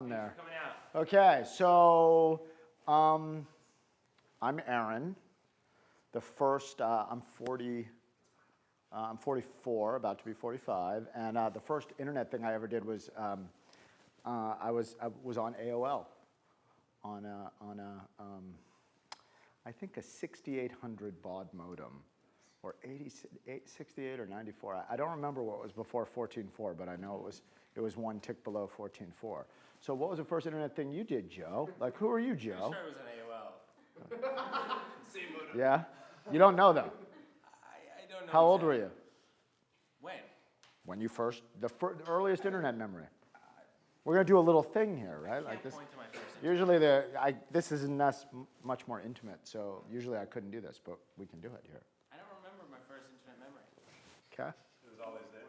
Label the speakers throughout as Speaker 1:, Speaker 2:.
Speaker 1: There.
Speaker 2: Coming out.
Speaker 1: Okay, so I'm Aaron. The first, I'm 44, about to be 45, and the first internet thing I ever did was I was on AOL, I think a 6800 baud modem, or 68 or 94. I don't remember what was before 14.4, but I know it was one tick below 14.4. So what was the first internet thing you did, Joe? Like, who are you, Joe?
Speaker 2: I'm sure it was an AOL. Same modem.
Speaker 1: Yeah? You don't know, though?
Speaker 2: I don't know.
Speaker 1: How old were you?
Speaker 2: When?
Speaker 1: When you first, the earliest internet memory. We're going to do a little thing here, right? Like this.
Speaker 2: Point to my first
Speaker 1: Usually, this is much more intimate, so usually I couldn't do this, but we can do it here.
Speaker 2: I don't remember my first internet memory.
Speaker 1: Okay.
Speaker 2: It was always there.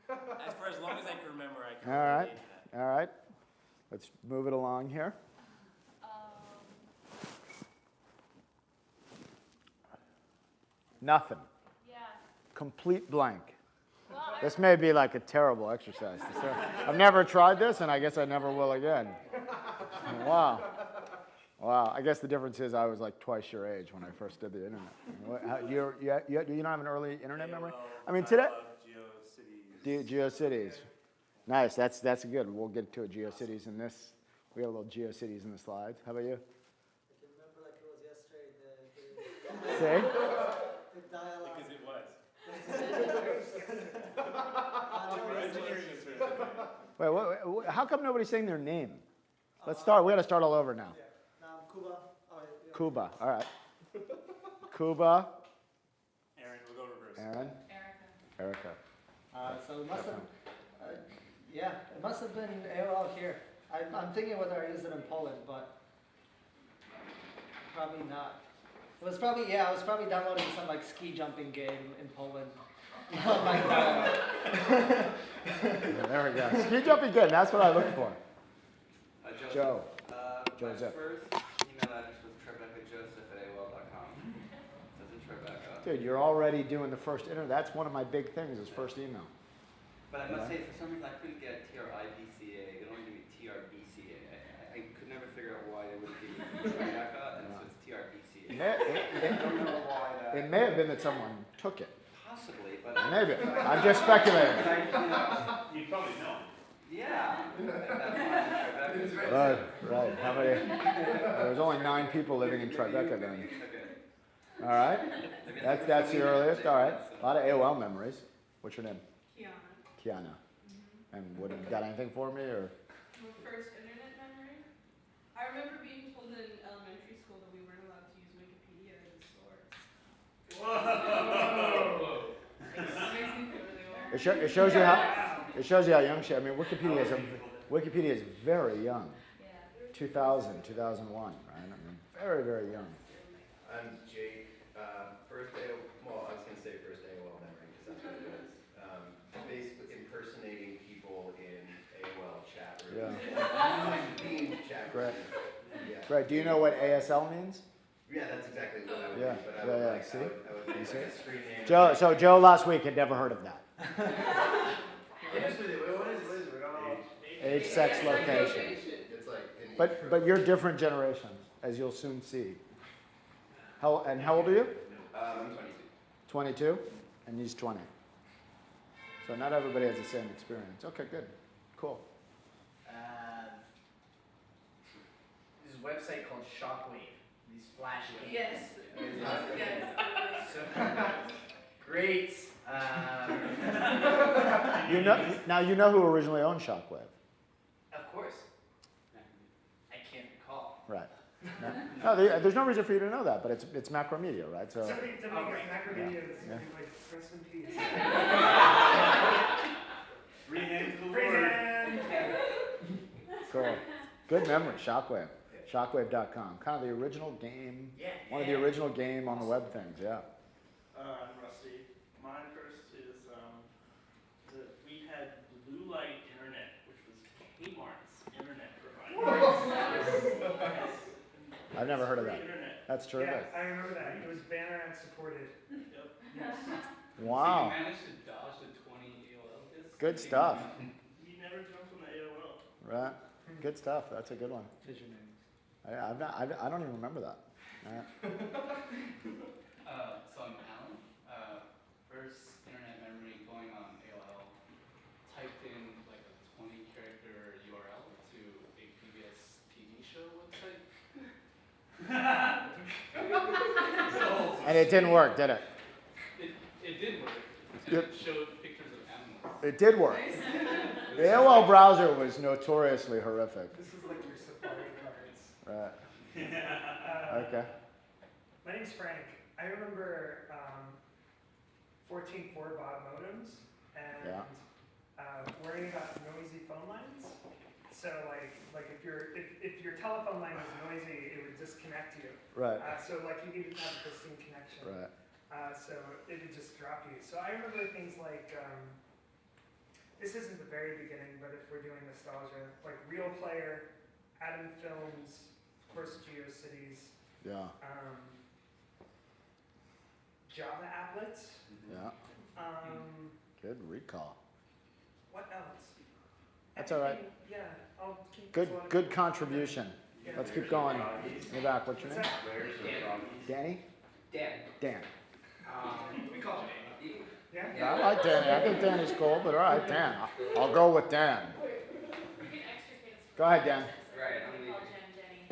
Speaker 2: As for as long as I can remember, I can remember the internet.
Speaker 1: All right. Let's move it along here. Nothing.
Speaker 3: Yeah.
Speaker 1: Complete blank.
Speaker 3: Well,
Speaker 1: This may be like a terrible exercise. I've never tried this, and I guess I never will again. Wow. Wow. I guess the difference is I was like twice your age when I first did the internet. You don't have an early internet memory? I mean, today. GeoCities. Nice. That's good. We'll get to a GeoCities in this. We got a little GeoCities in the slides. How about you?
Speaker 4: I can remember like it was yesterday.
Speaker 1: See?
Speaker 4: The dialogue.
Speaker 2: Because it was.
Speaker 1: Wait, how come nobody's saying their name? Let's start. We got to start all over now.
Speaker 4: Yeah. Now Cuba. Oh, yeah.
Speaker 1: Cuba. All right. Cuba.
Speaker 2: Aaron, we'll go reverse.
Speaker 1: Aaron. Erica.
Speaker 4: So it must have, it must have been AOL here. I'm thinking whether I used it in Poland, but probably not. It was probably, I was probably downloading some like ski jumping game in Poland. On my dial.
Speaker 1: There we go. Ski jumping good. That's what I looked for. Joe. Joseph.
Speaker 5: My first email address was TrebeccaJoseph@AOL.com. Says in Tribeca.
Speaker 1: Dude, you're already doing the first internet. That's one of my big things is first email.
Speaker 5: But I must say, for some reason, I couldn't get TRIBCA. They only give me TRBCA. I could never figure out why they wouldn't give me Tribeca, and so it's TRBCA. I don't know why that.
Speaker 1: It may have been that someone took it.
Speaker 5: Possibly, but
Speaker 1: Maybe. I'm just speculating.
Speaker 2: You probably know.
Speaker 5: Yeah.
Speaker 1: Right. How many? There was only 9 people living in Tribeca then.
Speaker 5: Okay.
Speaker 1: All right. That's the earliest. All right. A lot of AOL memories. What's your name? Kiana. And what, you got anything for me or?
Speaker 3: my first internet memory. I remember being told in elementary school that we weren't allowed to use Wikipedia as a source.
Speaker 2: Whoa!
Speaker 3: It makes me feel really old.
Speaker 1: It shows you how young she. I mean, Wikipedia is very young.
Speaker 3: Yeah.
Speaker 1: 2000, 2001, right? I mean, very, very young.
Speaker 6: I'm Jake. First AOL, well, I was going to say first AOL memory because that's what it is. Basically impersonating people in AOL chat rooms.
Speaker 1: Yeah.
Speaker 6: Being chat
Speaker 1: Great.
Speaker 6: rooms. Yeah.
Speaker 1: Right. Do you know what ASL means?
Speaker 6: Yeah, that's exactly what I would
Speaker 1: Yeah.
Speaker 6: do. But I
Speaker 1: Yeah,
Speaker 6: would,
Speaker 1: yeah.
Speaker 6: like,
Speaker 1: See?
Speaker 6: I would make
Speaker 1: You see?
Speaker 6: like a screen name.
Speaker 1: Joe last week had never heard of that.
Speaker 6: What is it? We don't know.
Speaker 1: Age, sex, location.
Speaker 6: It's like
Speaker 1: But you're different generations, as you'll soon see. How old are you?
Speaker 6: I'm 22.
Speaker 1: 22, and he's 20. So not everybody has the same experience. Okay, good, cool.
Speaker 7: There's a website called Shockwave. These flash games.
Speaker 3: Yes.
Speaker 7: So, great.
Speaker 1: You know who originally owned Shockwave,
Speaker 7: Of course. I can't recall.
Speaker 1: right? No, there's no reason for you to know that, but it's Macromedia, right? So
Speaker 8: Macromedia is
Speaker 1: Yeah.
Speaker 8: like rest in peace.
Speaker 2: Free hand to the
Speaker 8: Free
Speaker 2: Lord.
Speaker 8: hand.
Speaker 1: cool, good memory. Shockwave, Shockwave.com, kind of the original game, one of the original game on the web things, yeah.
Speaker 8: I'm Rusty. Mine first is that we had Blue Light Internet, which was Kmart's internet provider.
Speaker 1: I've never heard of that.
Speaker 8: Internet.
Speaker 1: That's terrific.
Speaker 8: Yeah, I remember that. It was banner ad supported. Yep. Yes.
Speaker 1: Wow,
Speaker 5: managed to dodge the 20 AOL discs?
Speaker 1: good stuff.
Speaker 8: You never jumped
Speaker 1: Right. Good stuff. That's a good one.
Speaker 4: Visionaries.
Speaker 1: I don't even remember that. Right.
Speaker 5: So I'm Alan. First internet memory going on AOL. Typed in like a 20-character URL to a PBS TV show website.
Speaker 1: And it didn't work, did it?
Speaker 5: It did work. And
Speaker 1: Yep.
Speaker 5: it showed pictures of animals.
Speaker 1: It did work. The AOL browser was notoriously horrific.
Speaker 4: This is like your Safari cards.
Speaker 1: Right. Okay.
Speaker 9: My name's Frank. I remember 14.4 baud modems and
Speaker 1: Yeah.
Speaker 9: worrying about noisy phone lines. So like if your telephone line was noisy, it would disconnect you.
Speaker 1: Right.
Speaker 9: So like you didn't have a pristine connection.
Speaker 1: Right.
Speaker 9: So it would just drop you. So I remember things like this isn't the very beginning, but if we're doing nostalgia, like Real Player, Atom Films, of course GeoCities.
Speaker 1: Yeah.
Speaker 9: Java applets.
Speaker 1: Yeah. Good recall.
Speaker 9: What else?
Speaker 1: That's all right.
Speaker 9: Everything- Yeah, I'll keep.
Speaker 1: Good.
Speaker 9: this one.
Speaker 1: Good contribution.
Speaker 9: Yeah.
Speaker 1: Let's keep going. In the back. What's your name? Danny.
Speaker 5: Dan.
Speaker 1: Dan.
Speaker 7: We call it Dan.
Speaker 9: Yeah.
Speaker 1: I like Danny. I think Danny's cool, but all right, Dan. I'll go with Dan.
Speaker 3: You can extricate us from
Speaker 1: Go ahead, Dan.
Speaker 5: Right, I'm
Speaker 3: We
Speaker 5: leaving.
Speaker 3: call Jen Jenny.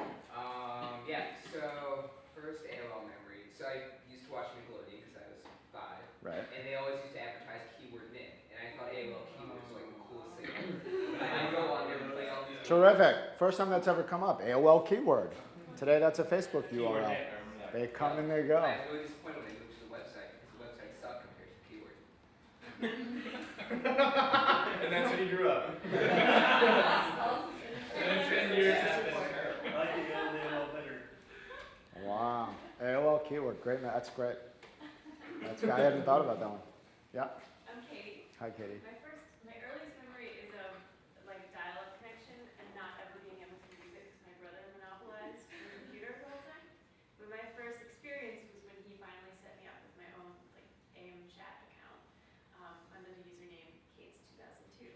Speaker 5: Yeah, so first AOL memory. So I used to watch Nickelodeon because I was 5.
Speaker 1: Right.
Speaker 5: And they always used to advertise keyword knit. And I thought AOL keyword was like the coolest thing ever. I go on there and play all these.
Speaker 1: Terrific. First time that's ever come up. AOL keyword. Today that's a Facebook URL. They come and they go.
Speaker 5: I was really disappointed when I moved to the website because the website sucked compared to the keyword.
Speaker 6: And that's when you grew up.
Speaker 8: And in 10 years, it's been terrible. I like the old AOL better.
Speaker 1: Wow. AOL keyword. Great. That's great. I hadn't thought about that one. Yeah.
Speaker 3: I'm Katie.
Speaker 1: Hi, Katie.
Speaker 3: My earliest memory is of like a dial-up connection and not ever being able to use it because my brother monopolized the computer the whole time. But my first experience was when he finally set me up with my own like AM chat account under the username Kates2002,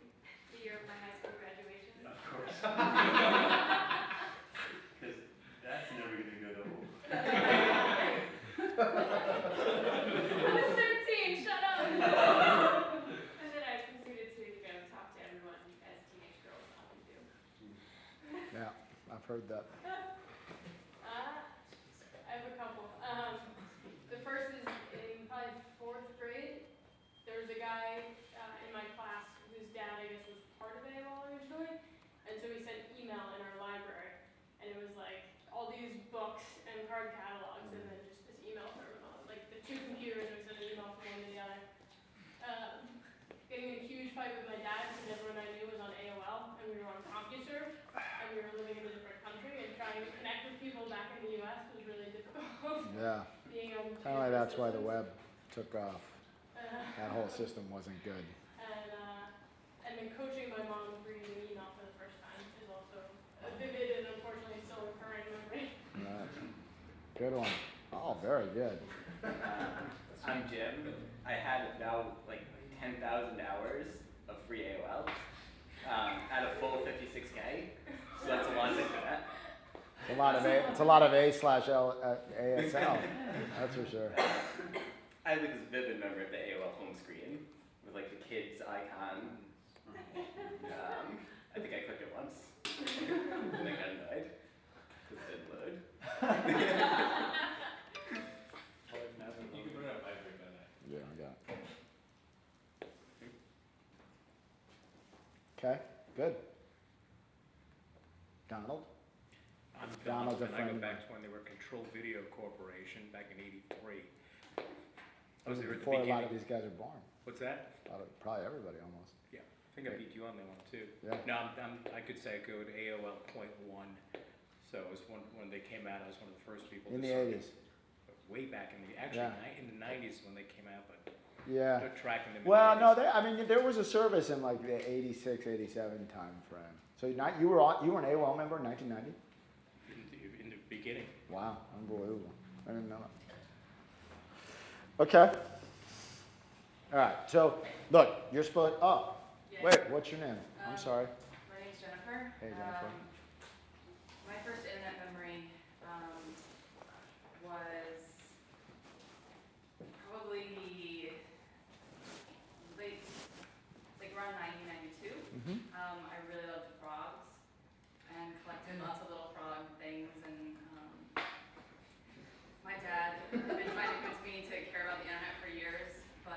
Speaker 3: the year of my high school graduation.
Speaker 8: Of course. Because that's never going to go to old.
Speaker 3: I was 13, shut up! And then I proceeded to go talk to everyone as teenage girls often do.
Speaker 1: Yeah. I've heard that.
Speaker 3: I have a couple. The first is in probably 4th grade. There was a guy in my class whose dad, I guess, was part of AOL originally. And so he sent email in our library. And it was like all these books and card catalogs and then just this email terminal. Like the two computers, we sent an email from one to the other. Getting in a huge fight with my dad because everyone I knew was on AOL and we were on CompuServe and we were living in a different country and trying to connect with people back in the US was really difficult.
Speaker 1: Yeah.
Speaker 3: Being on two
Speaker 1: Apparently that's why the
Speaker 3: different
Speaker 1: web took off.
Speaker 3: systems.
Speaker 1: That whole system wasn't good.
Speaker 3: And then coaching my mom with reading an email for the first time is also a vivid and unfortunately still recurring memory.
Speaker 1: Right. Good one. Oh, very good.
Speaker 10: I'm Jim. I had now like 10,000 hours of free AOL at a full 56K. So that's a lot of internet.
Speaker 1: It's a lot of A/L ASL. That's for sure.
Speaker 10: I have like this vivid memory of the AOL home screen with like the kids icon. I think I clicked it once. And I got annoyed because it didn't load.
Speaker 2: You can put it up by that.
Speaker 1: Yeah, I got it. Okay, good. Donald?
Speaker 11: I'm
Speaker 1: Donald's a
Speaker 11: Donald, and I
Speaker 1: friend
Speaker 11: go
Speaker 1: of
Speaker 11: back to when they were Control Video Corporation back in '83. I was there at the
Speaker 1: Before a lot of
Speaker 11: beginning.
Speaker 1: these guys are born.
Speaker 11: What's that?
Speaker 1: Probably everybody almost.
Speaker 11: Yeah, I think I beat you on that one too.
Speaker 1: Yeah.
Speaker 11: No, I could say I go to AOL .1. So it was when they came out, I was one of the first people.
Speaker 1: In
Speaker 11: to
Speaker 1: the
Speaker 11: start-
Speaker 1: 80s.
Speaker 11: Way back in the, in the 90s when they came out, but
Speaker 1: Yeah.
Speaker 11: they're tracking them. in
Speaker 1: Well,
Speaker 11: the
Speaker 1: no,
Speaker 11: 80s.
Speaker 1: there was a service in like the 86, 87 time frame. So you were an AOL member in 1990?
Speaker 11: In the beginning.
Speaker 1: Wow, unbelievable. I didn't know that. Okay. All right, so look, you're supposed,
Speaker 3: Yeah.
Speaker 1: wait, what's your name? I'm sorry.
Speaker 3: My name's
Speaker 12: Jennifer.
Speaker 1: Hey, Jennifer.
Speaker 12: My first internet memory was probably late, like around 1992. I really loved frogs and collected lots of little frog things. And my dad had been trying to convince me to care about the internet for years, but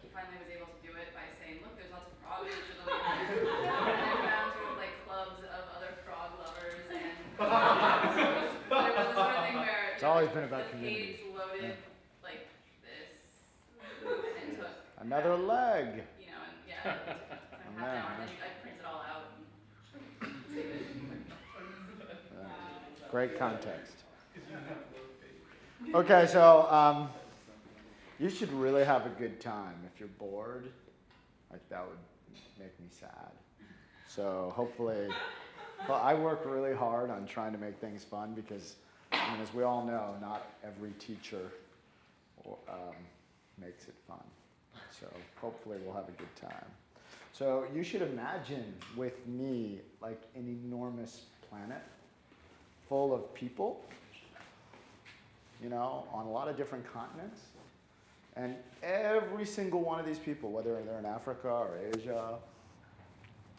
Speaker 12: he finally was able to do it by saying, "Look, there's lots of frogs on the internet." And I found sort of like clubs of other frog lovers, and but it was the sort of thing where
Speaker 1: It's always been about
Speaker 12: the
Speaker 1: community.
Speaker 12: page loaded like this, and it took
Speaker 1: Another leg.
Speaker 12: you know, and yeah, it took kind of half an hour, and then I'd print it all out and save it.
Speaker 1: Great context. Okay, so you should really have a good time. If you're bored, like that would make me sad. So hopefully, well, I work really hard on trying to make things fun because, I mean, as we all know, not every teacher makes it fun. So hopefully we'll have a good time. So you should imagine with me like an enormous planet full of people, you know, on a lot of different continents. And every single one of these people, whether they're in Africa or Asia,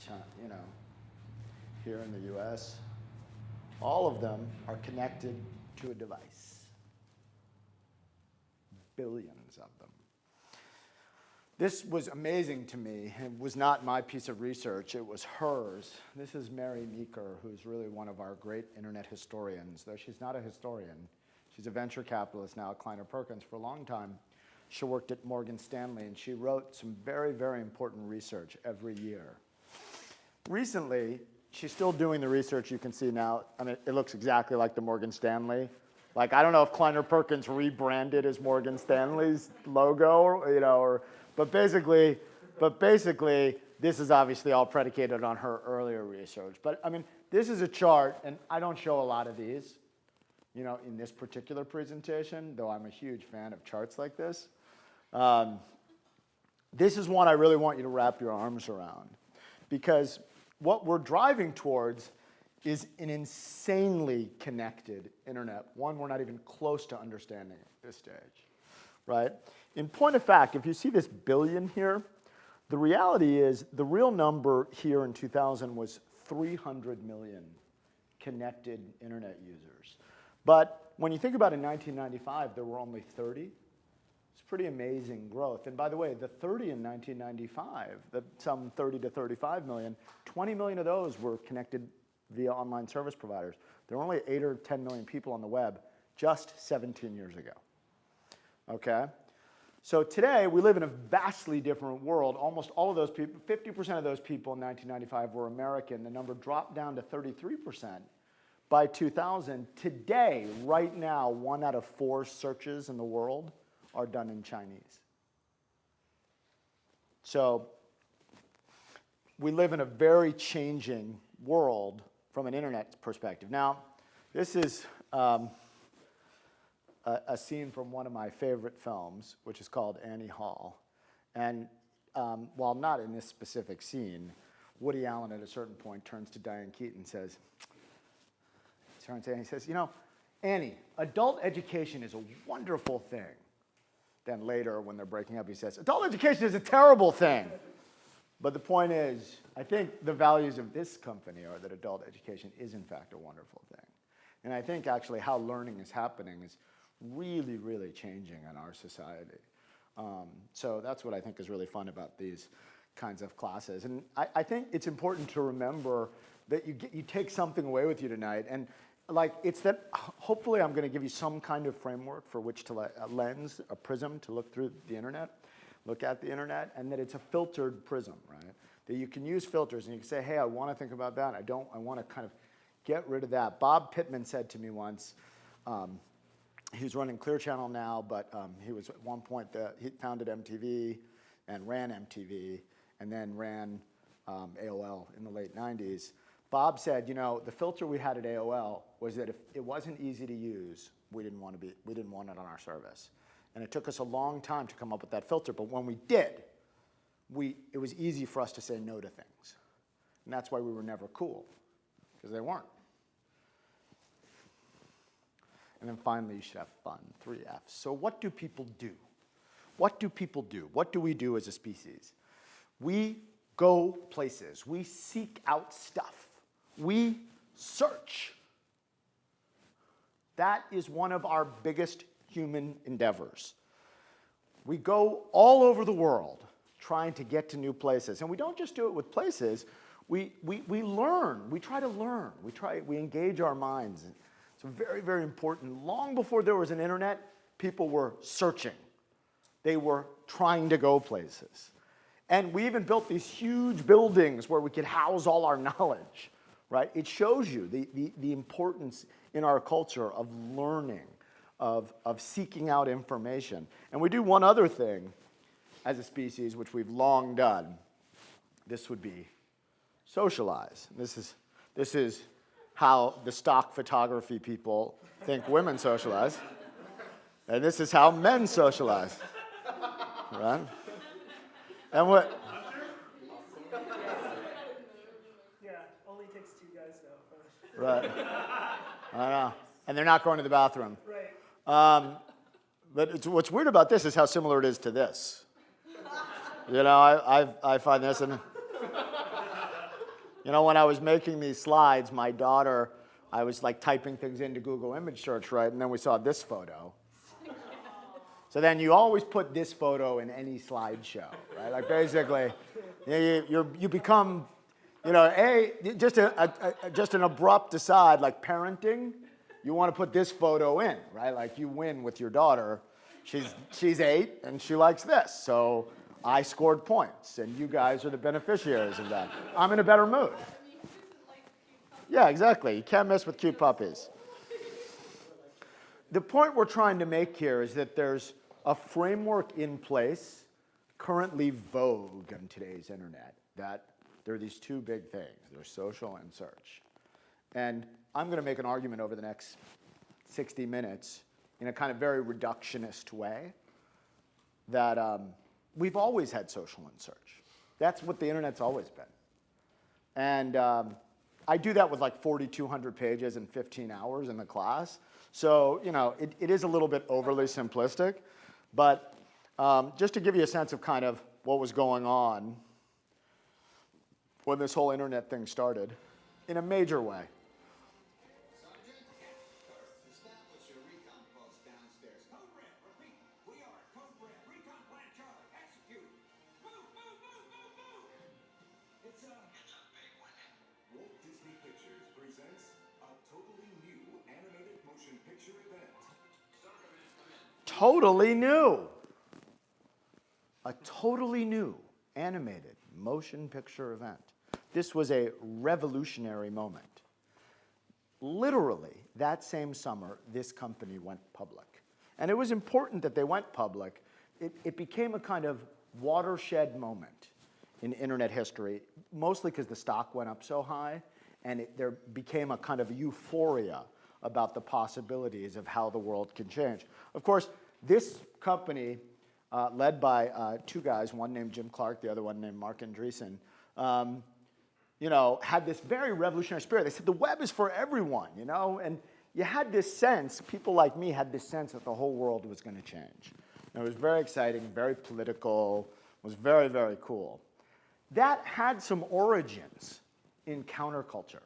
Speaker 1: China, you know, here in the US, all of them are connected to a device. Billions of them. This was amazing to me. It was not my piece of research, it was hers. This is Mary Meeker, who's really one of our great internet historians, though she's not a historian. She's a venture capitalist now at Kleiner Perkins. For a long time, she worked at Morgan Stanley, and she wrote some very, very important research every year. Recently, she's still doing the research you can see now. I mean, it looks exactly like the Morgan Stanley. Like, I don't know if Kleiner Perkins rebranded as Morgan Stanley's logo, or, you know, but basically, this is obviously all predicated on her earlier research. But I mean, this is a chart, and I don't show a lot of these, you know, in this particular presentation, though I'm a huge fan of charts like this. This is one I really want you to wrap your arms around, because what we're driving towards is an insanely connected internet, one we're not even close to understanding at this stage, right? In point of fact, if you see this billion here, the reality is the real number here in 2000 was 300 million connected internet users. But when you think about in 1995, there were only 30. It's pretty amazing growth. And by the way, the 30 in 1995, some 30 to 35 million, 20 million of those were connected via online service providers. There were only 8 or 10 million people on the web just 17 years ago. Okay? So today, we live in a vastly different world. Almost all of those people, 50% of those people in 1995 were American. The number dropped down to 33% by 2000. Today, right now, 1 out of 4 searches in the world are done in Chinese. So we live in a very changing world from an internet perspective. Now, this is a scene from one of my favorite films, which is called Annie Hall. And while not in this specific scene, Woody Allen at a certain point turns to Diane Keaton and says, he says, you know, Annie, adult education is a wonderful thing. Then later, when they're breaking up, he says, adult education is a terrible thing. But the point is, I think the values of this company are that adult education is, in fact, a wonderful thing. And I think, actually, how learning is happening is really, really changing in our society. So that's what I think is really fun about these kinds of classes. And I think it's important to remember that you take something away with you tonight. And like, it's that hopefully I'm going to give you some kind of framework for which to a lens, a prism to look through the internet, look at the internet, and that it's a filtered prism, right? That you can use filters and you can say, hey, I want to think about that. I want to kind of get rid of that. Bob Pittman said to me once, he's running Clear Channel now, but he was at one point, he founded MTV and ran MTV and then ran AOL in the late 90s. Bob said, you know, the filter we had at AOL was that if it wasn't easy to use, we didn't want it on our service. And it took us a long time to come up with that filter, but when we did, it was easy for us to say no to things. And that's why we were never cool, because they weren't. And then finally, you should have fun, 3 F's. So what do people do? What do people do? What do we do as a species? We go places. We seek out stuff. We search. That is one of our biggest human endeavors. We go all over the world trying to get to new places. And we don't just do it with places. We learn. We try to learn. We engage our minds. It's very, very important. Long before there was an internet, people were searching. They were trying to go places. And we even built these huge buildings where we could house all our knowledge, right? It shows you the importance in our culture of learning, of seeking out information. And we do one other thing as a species, which we've long done. This would be socialize. This is how the stock photography people think women socialize. And this is how men socialize, right? And what?
Speaker 9: Yeah, only takes 2 guys though.
Speaker 1: Right. I know. And they're not going to the bathroom.
Speaker 9: Right.
Speaker 1: But what's weird about this is how similar it is to this. You know, I find this, and you know, when I was making these slides, my daughter, I was like typing things into Google image search, right? And then we saw this photo. So then you always put this photo in any slideshow, right? Like basically, you become, you know, just an abrupt aside, like parenting, you want to put this photo in, right? Like you win with your daughter. She's 8 and she likes this, so I scored points, and you guys are the beneficiaries of that. I'm in a better mood. Yeah, exactly. You can't mess with cute puppies. The point we're trying to make here is that there's a framework in place, currently vogue on today's internet, that there are these 2 big things. There's social and search. And I'm going to make an argument over the next 60 minutes in a kind of very reductionist way that we've always had social and search. That's what the internet's always been. And I do that with like 4,200 pages in 15 hours in the class. So, you know, it is a little bit overly simplistic. But just to give you a sense of kind of what was going on when this whole internet thing started, in a major way. Totally new. A totally new animated motion picture event. This was a revolutionary moment. Literally, that same summer, this company went public. And it was important that they went public. It became a kind of watershed moment in internet history, mostly because the stock went up so high, and there became a kind of euphoria about the possibilities of how the world can change. Of course, this company, led by 2 guys, one named Jim Clark, the other one named Mark Andreessen, you know, had this very revolutionary spirit. They said the web is for everyone, you know, and you had this sense, people like me had this sense that the whole world was going to change. And it was very exciting, very political, was very, very cool. That had some origins in counterculture.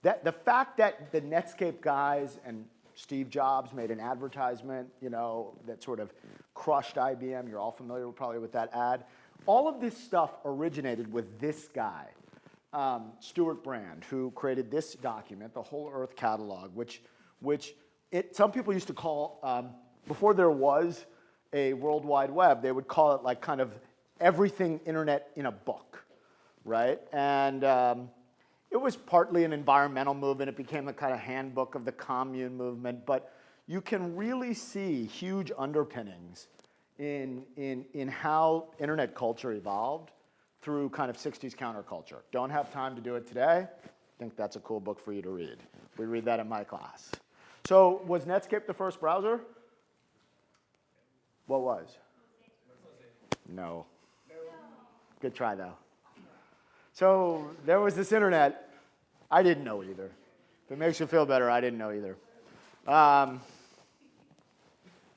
Speaker 1: The fact that the Netscape guys and Steve Jobs made an advertisement, you know, that sort of crushed IBM. You're all familiar probably with that ad. All of this stuff originated with this guy, Stuart Brand, who created this document, the Whole Earth Catalog, which some people used to call, before there was a World Wide Web, they would call it like kind of everything internet in a book, right? And it was partly an environmental movement. It became a kind of handbook of the commune movement. But you can really see huge underpinnings in how internet culture evolved through kind of 60s counterculture. Don't have time to do it today. I think that's a cool book for you to read. We read that in my class. So was Netscape the first browser? What was? No. Good try, though. So there was this internet. I didn't know either. If it makes you feel better, I didn't know either.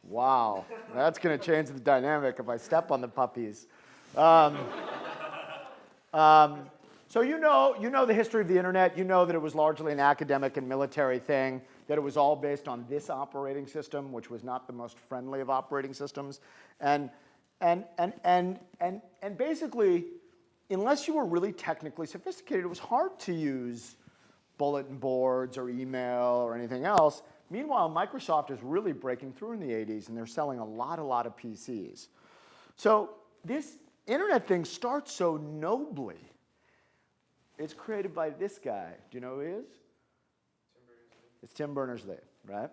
Speaker 1: Wow, that's going to change the dynamic if I step on the puppies. So you know the history of the internet. You know that it was largely an academic and military thing, that it was all based on this operating system, which was not the most friendly of operating systems. And basically, unless you were really technically sophisticated, it was hard to use bulletin boards or email or anything else. Meanwhile, Microsoft is really breaking through in the 80s, and they're selling a lot of PCs. So this internet thing starts so nobly. It's created by this guy. Do you know who he is? It's Tim Berners-Lee, right?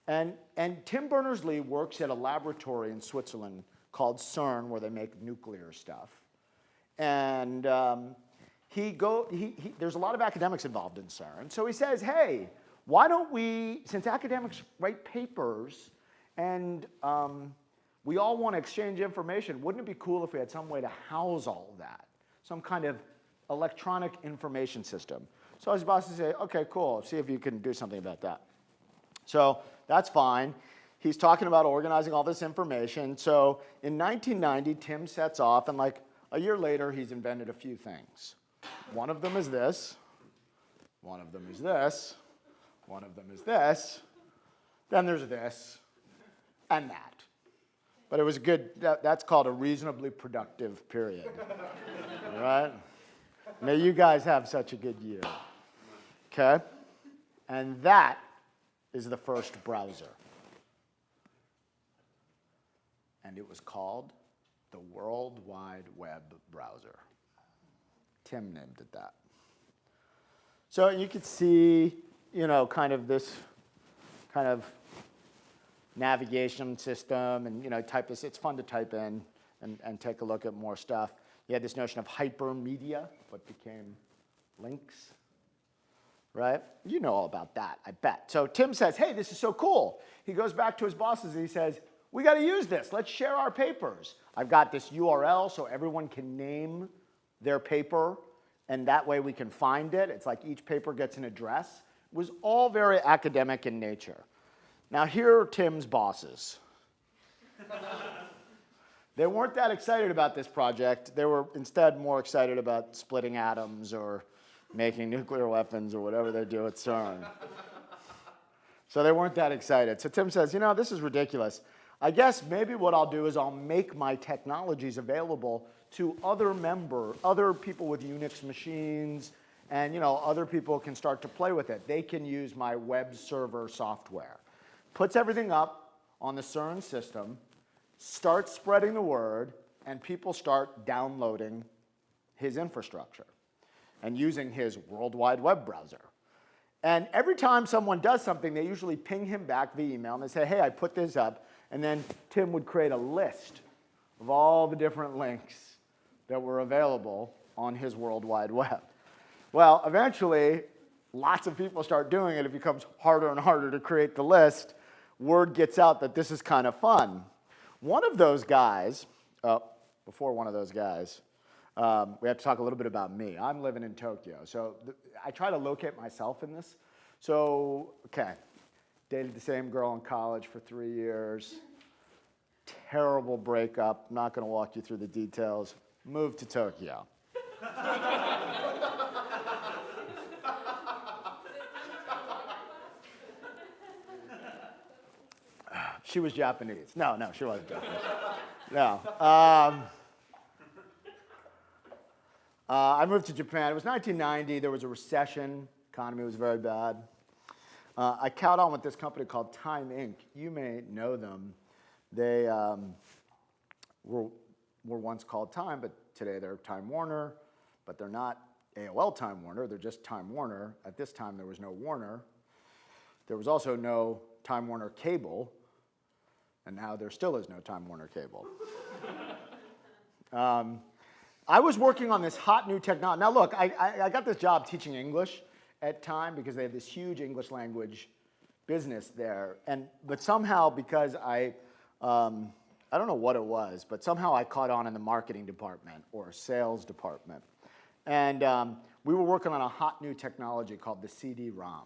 Speaker 1: And Tim Berners-Lee works at a laboratory in Switzerland called CERN, where they make nuclear stuff. And there's a lot of academics involved in CERN. So he says, hey, why don't we, since academics write papers and we all want to exchange information, wouldn't it be cool if we had some way to house all of that? Some kind of electronic information system. So his boss says, okay, cool, see if you can do something about that. So that's fine. He's talking about organizing all this information. So in 1990, Tim sets off, and like a year later, he's invented a few things. One of them is this. One of them is this. One of them is this. Then there's this and that. But it was good. That's called a reasonably productive period. Right? May you guys have such a good year. Okay? And that is the first browser. And it was called the World Wide Web browser. Tim named it that. So you could see, kind of this kind of navigation system, and type this. It's fun to type in and take a look at more stuff. You had this notion of hypermedia, what became links, right? You know all about that, I bet. So Tim says, hey, this is so cool. He goes back to his bosses and he says, we got to use this. Let's share our papers. I've got this URL so everyone can name their paper, and that way we can find it. It's like each paper gets an address. It was all very academic in nature. Now here are Tim's bosses. They weren't that excited about this project. They were instead more excited about splitting atoms or making nuclear weapons or whatever they do at CERN. So they weren't that excited. So Tim says, this is ridiculous. I guess maybe what I'll do is I'll make my technologies available to other people with Unix machines, and other people can start to play with it. They can use my web server software. Puts everything up on the CERN system, starts spreading the word, and people start downloading his infrastructure and using his World Wide Web browser. And every time someone does something, they usually ping him back via email, and they say, hey, I put this up. And then Tim would create a list of all the different links that were available on his World Wide Web. Well, eventually, lots of people start doing it. It becomes harder and harder to create the list. Word gets out that this is kind of fun. One of those guys, before one of those guys, we have to talk a little bit about me. I'm living in Tokyo. So I try to locate myself in this. So, okay. Dated the same girl in college for 3 years. Terrible breakup. Not going to walk you through the details. Moved to Tokyo. She was Japanese. No, she wasn't Japanese. No. I moved to Japan. It was 1990. There was a recession. Economy was very bad. I caught on with this company called Time Inc. You may know them. They were once called Time, but today they're Time Warner. But they're not AOL Time Warner. They're just Time Warner. At this time, there was no Warner. There was also no Time Warner Cable. And now there still is no Time Warner Cable. I was working on this hot new technology. Now look, I got this job teaching English at Time because they have this huge English language business there. But somehow, because I don't know what it was, but somehow I caught on in the marketing department or sales department. And we were working on a hot new technology called the CD-ROM.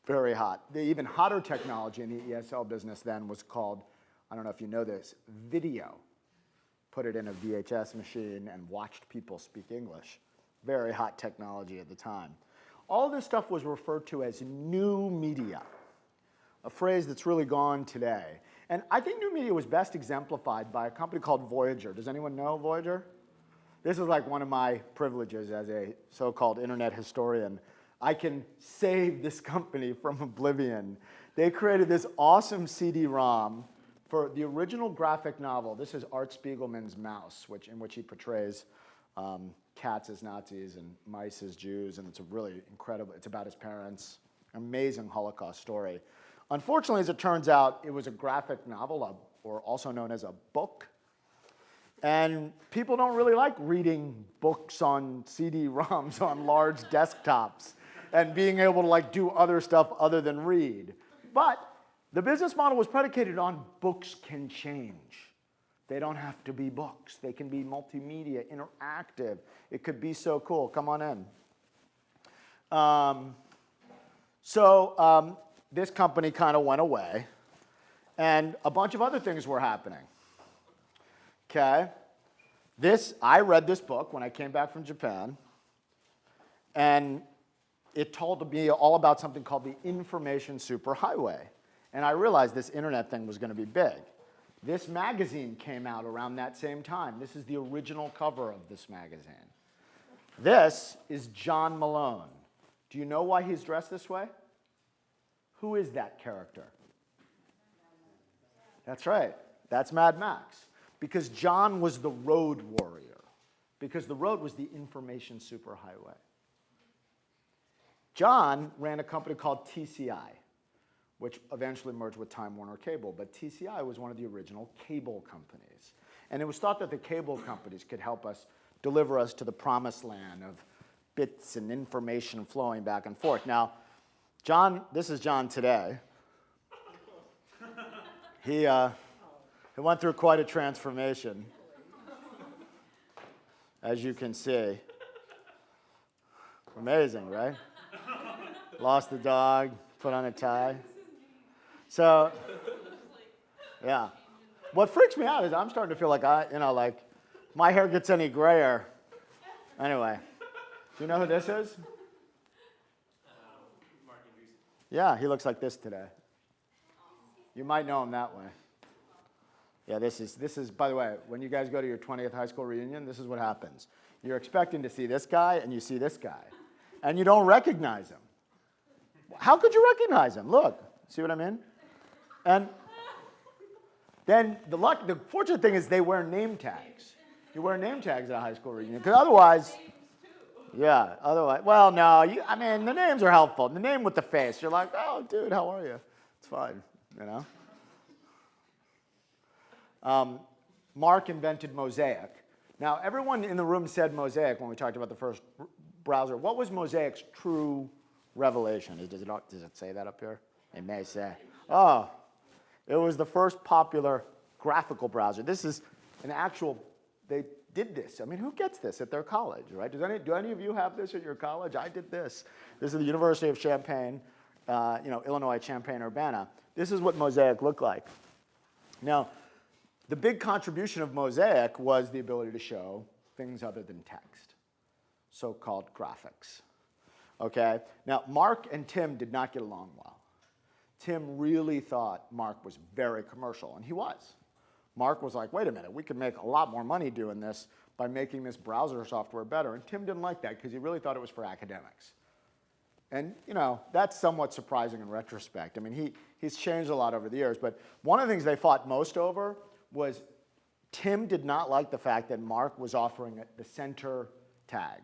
Speaker 1: Very hot. The even hotter technology in the ESL business then was called, I don't know if you know this, video. Put it in a VHS machine and watched people speak English. Very hot technology at the time. All this stuff was referred to as new media, a phrase that's really gone today. And I think new media was best exemplified by a company called Voyager. Does anyone know Voyager? This is like one of my privileges as a so-called internet historian. I can save this company from oblivion. They created this awesome CD-ROM for the original graphic novel. This is Art Spiegelman's Mouse, in which he portrays cats as Nazis and mice as Jews, and it's a really incredible, it's about his parents, amazing Holocaust story. Unfortunately, as it turns out, it was a graphic novel, or also known as a book, and people don't really like reading books on CD-ROMs on large desktops and being able to like do other stuff other than read. But the business model was predicated on books can change. They don't have to be books. They can be multimedia, interactive. It could be so cool. Come on in. This company kind of went away, and a bunch of other things were happening. Okay? I read this book when I came back from Japan, and it told me all about something called the information superhighway. And I realized this internet thing was going to be big. This magazine came out around that same time. This is the original cover of this magazine. This is John Malone. Do you know why he's dressed this way? Who is that character? That's right. That's Mad Max. Because John was the road warrior. Because the road was the information superhighway. John ran a company called TCI, which eventually merged with Time Warner Cable. But TCI was one of the original cable companies. And it was thought that the cable companies could help us, deliver us to the promised land of bits and information flowing back and forth. Now, John, this is John today. He went through quite a transformation, as you can see. Amazing, right? Lost the dog, put on a tie. So, yeah. What freaks me out is I'm starting to feel like my hair gets any grayer. Anyway, do you know who this is? Yeah, he looks like this today. You might know him that way. Yeah, this is, by the way, when you guys go to your 20th high school reunion, this is what happens. You're expecting to see this guy, and you see this guy. And you don't recognize him. How could you recognize him? Look, see what I mean? And then the fortunate thing is they wear name tags. You wear name tags at a high school reunion, because otherwise, well, no, the names are helpful. The name with the face, you're like, oh, dude, how are you? It's fine, you know? Mark invented Mosaic. Now, everyone in the room said Mosaic when we talked about the first browser. What was Mosaic's true revelation? Does it say that up here? It may say. Oh, it was the first popular graphical browser. This is an actual, they did this. I mean, who gets this at their college, right? Do any of you have this at your college? I did this. This is the University of Champaign, Illinois, Champaign-Urbana. This is what Mosaic looked like. Now, the big contribution of Mosaic was the ability to show things other than text, so-called graphics. Okay? Now, Mark and Tim did not get along well. Tim really thought Mark was very commercial, and he was. Mark was like, wait a minute, we could make a lot more money doing this by making this browser software better. And Tim didn't like that because he really thought it was for academics. And, that's somewhat surprising in retrospect. I mean, he's changed a lot over the years. But one of the things they fought most over was Tim did not like the fact that Mark was offering the center tag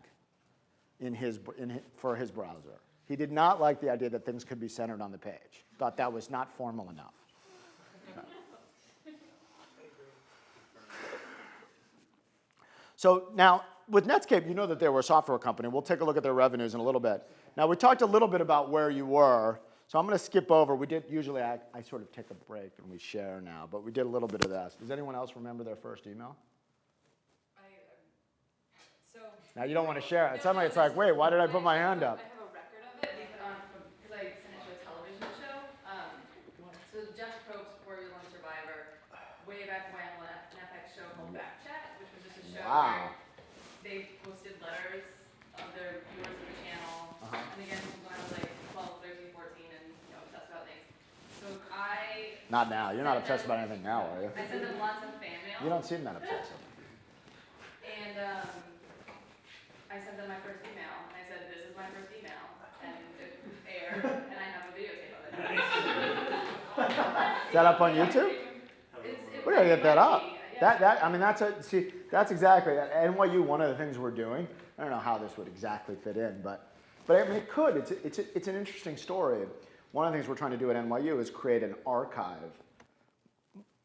Speaker 1: for his browser. He did not like the idea that things could be centered on the page. Thought that was not formal enough. So now, with Netscape, you know that they were a software company. We'll take a look at their revenues in a little bit. Now, we talked a little bit about where you were. So I'm going to skip over. Usually I sort of take a break and we share now, but we did a little bit of this. Does anyone else remember their first email?
Speaker 12: So
Speaker 1: Now you don't want to share it. Suddenly it's like, wait, why did I put my hand up?
Speaker 12: I have a record of it because I sent it to a television show. So Jeff Probst, before he was on Survivor, way back when on an FX show called Back Chat, which was just a show where they posted letters of their viewers of the channel. And again, this was when I was like 12, 13, 14 and obsessed about things. So I...
Speaker 1: Not now. You're not obsessed about anything now, are you?
Speaker 12: I sent them lots of fan mail.
Speaker 1: You don't seem that obsessive.
Speaker 12: And I sent them my first email, and I said, this is my first email, and it aired, and I have a videotape of it.
Speaker 1: Is that up on YouTube? We gotta get that up. I mean, that's exactly that. NYU, one of the things we're doing, I don't know how this would exactly fit in, but I mean, it could. It's an interesting story. One of the things we're trying to do at NYU is create an archive.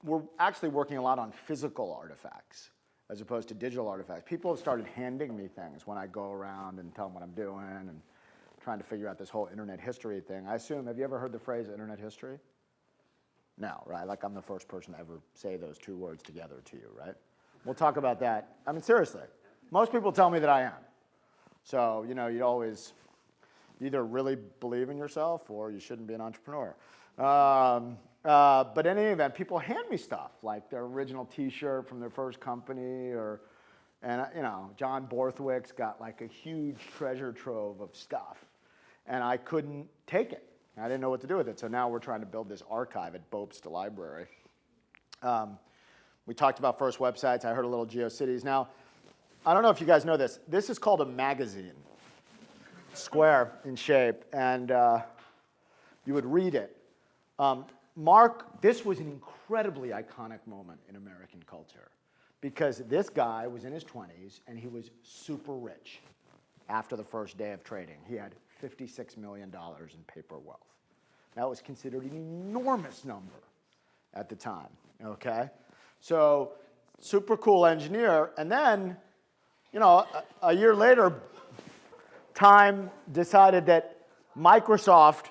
Speaker 1: We're actually working a lot on physical artifacts as opposed to digital artifacts. People have started handing me things when I go around and tell them what I'm doing and trying to figure out this whole internet history thing. I assume, have you ever heard the phrase internet history? No, right? Like I'm the first person to ever say those two words together to you, right? We'll talk about that. I mean, seriously, most people tell me that I am. So, you always either really believe in yourself or you shouldn't be an entrepreneur. But in any event, people hand me stuff, like their original T-shirt from their first company, and John Borthwick's got like a huge treasure trove of stuff, and I couldn't take it. I didn't know what to do with it, so now we're trying to build this archive at Bopst Library. We talked about first websites. I heard a little GeoCities. Now, I don't know if you guys know this. This is called a magazine, square in shape, and you would read it. Mark, this was an incredibly iconic moment in American culture because this guy was in his 20s and he was super rich after the first day of trading. He had $56 million in paper wealth. That was considered an enormous number at the time, okay? So super cool engineer. And then, a year later, Time decided that Microsoft,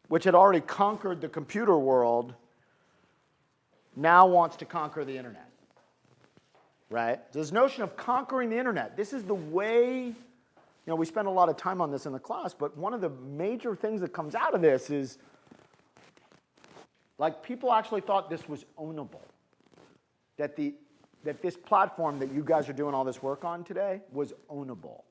Speaker 1: which had already conquered the computer world, now wants to conquer the internet, right? This notion of conquering the internet, this is the way, we spend a lot of time on this in the class, but one of the major things that comes out of this is, like, people actually thought this was ownable, that this platform that you guys are doing all this work on today was ownable.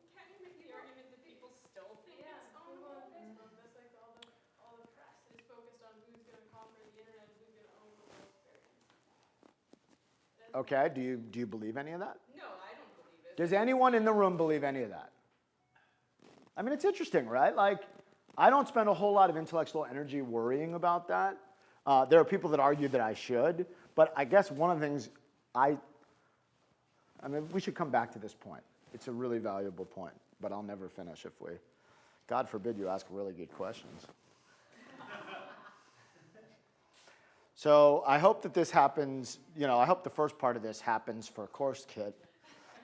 Speaker 1: Okay, do you believe any of that?
Speaker 12: No, I don't believe it.
Speaker 1: Does anyone in the room believe any of that? I mean, it's interesting, right? Like, I don't spend a whole lot of intellectual energy worrying about that. There are people that argue that I should, but I guess one of the things I mean, we should come back to this point. It's a really valuable point, but I'll never finish if we, God forbid you ask really good questions. So I hope that this happens, I hope the first part of this happens for CourseKit.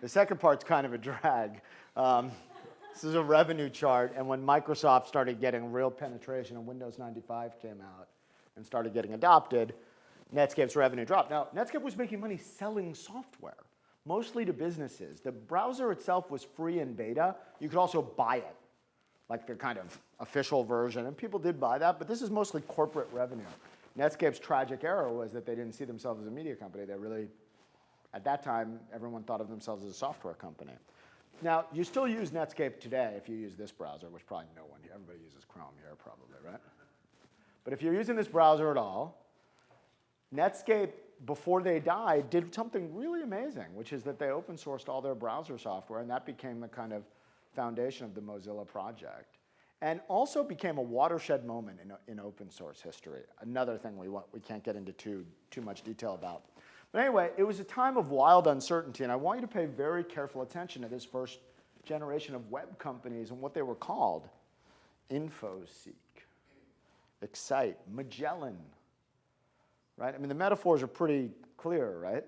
Speaker 1: The second part's kind of a drag. This is a revenue chart, and when Microsoft started getting real penetration and Windows 95 came out and started getting adopted, Netscape's revenue dropped. Now, Netscape was making money selling software, mostly to businesses. The browser itself was free in beta. You could also buy it, like the kind of official version, and people did buy that, but this is mostly corporate revenue. Netscape's tragic error was that they didn't see themselves as a media company. They really, at that time, everyone thought of themselves as a software company. Now, you still use Netscape today if you use this browser, which probably everybody uses Chrome here probably, right? But if you're using this browser at all, Netscape, before they died, did something really amazing, which is that they open sourced all their browser software, and that became the kind of foundation of the Mozilla project. And also became a watershed moment in open source history. Another thing we can't get into too much detail about. But anyway, it was a time of wild uncertainty, and I want you to pay very careful attention to this first generation of web companies and what they were called. InfoSeek, Excite, Magellan, right? I mean, the metaphors are pretty clear, right?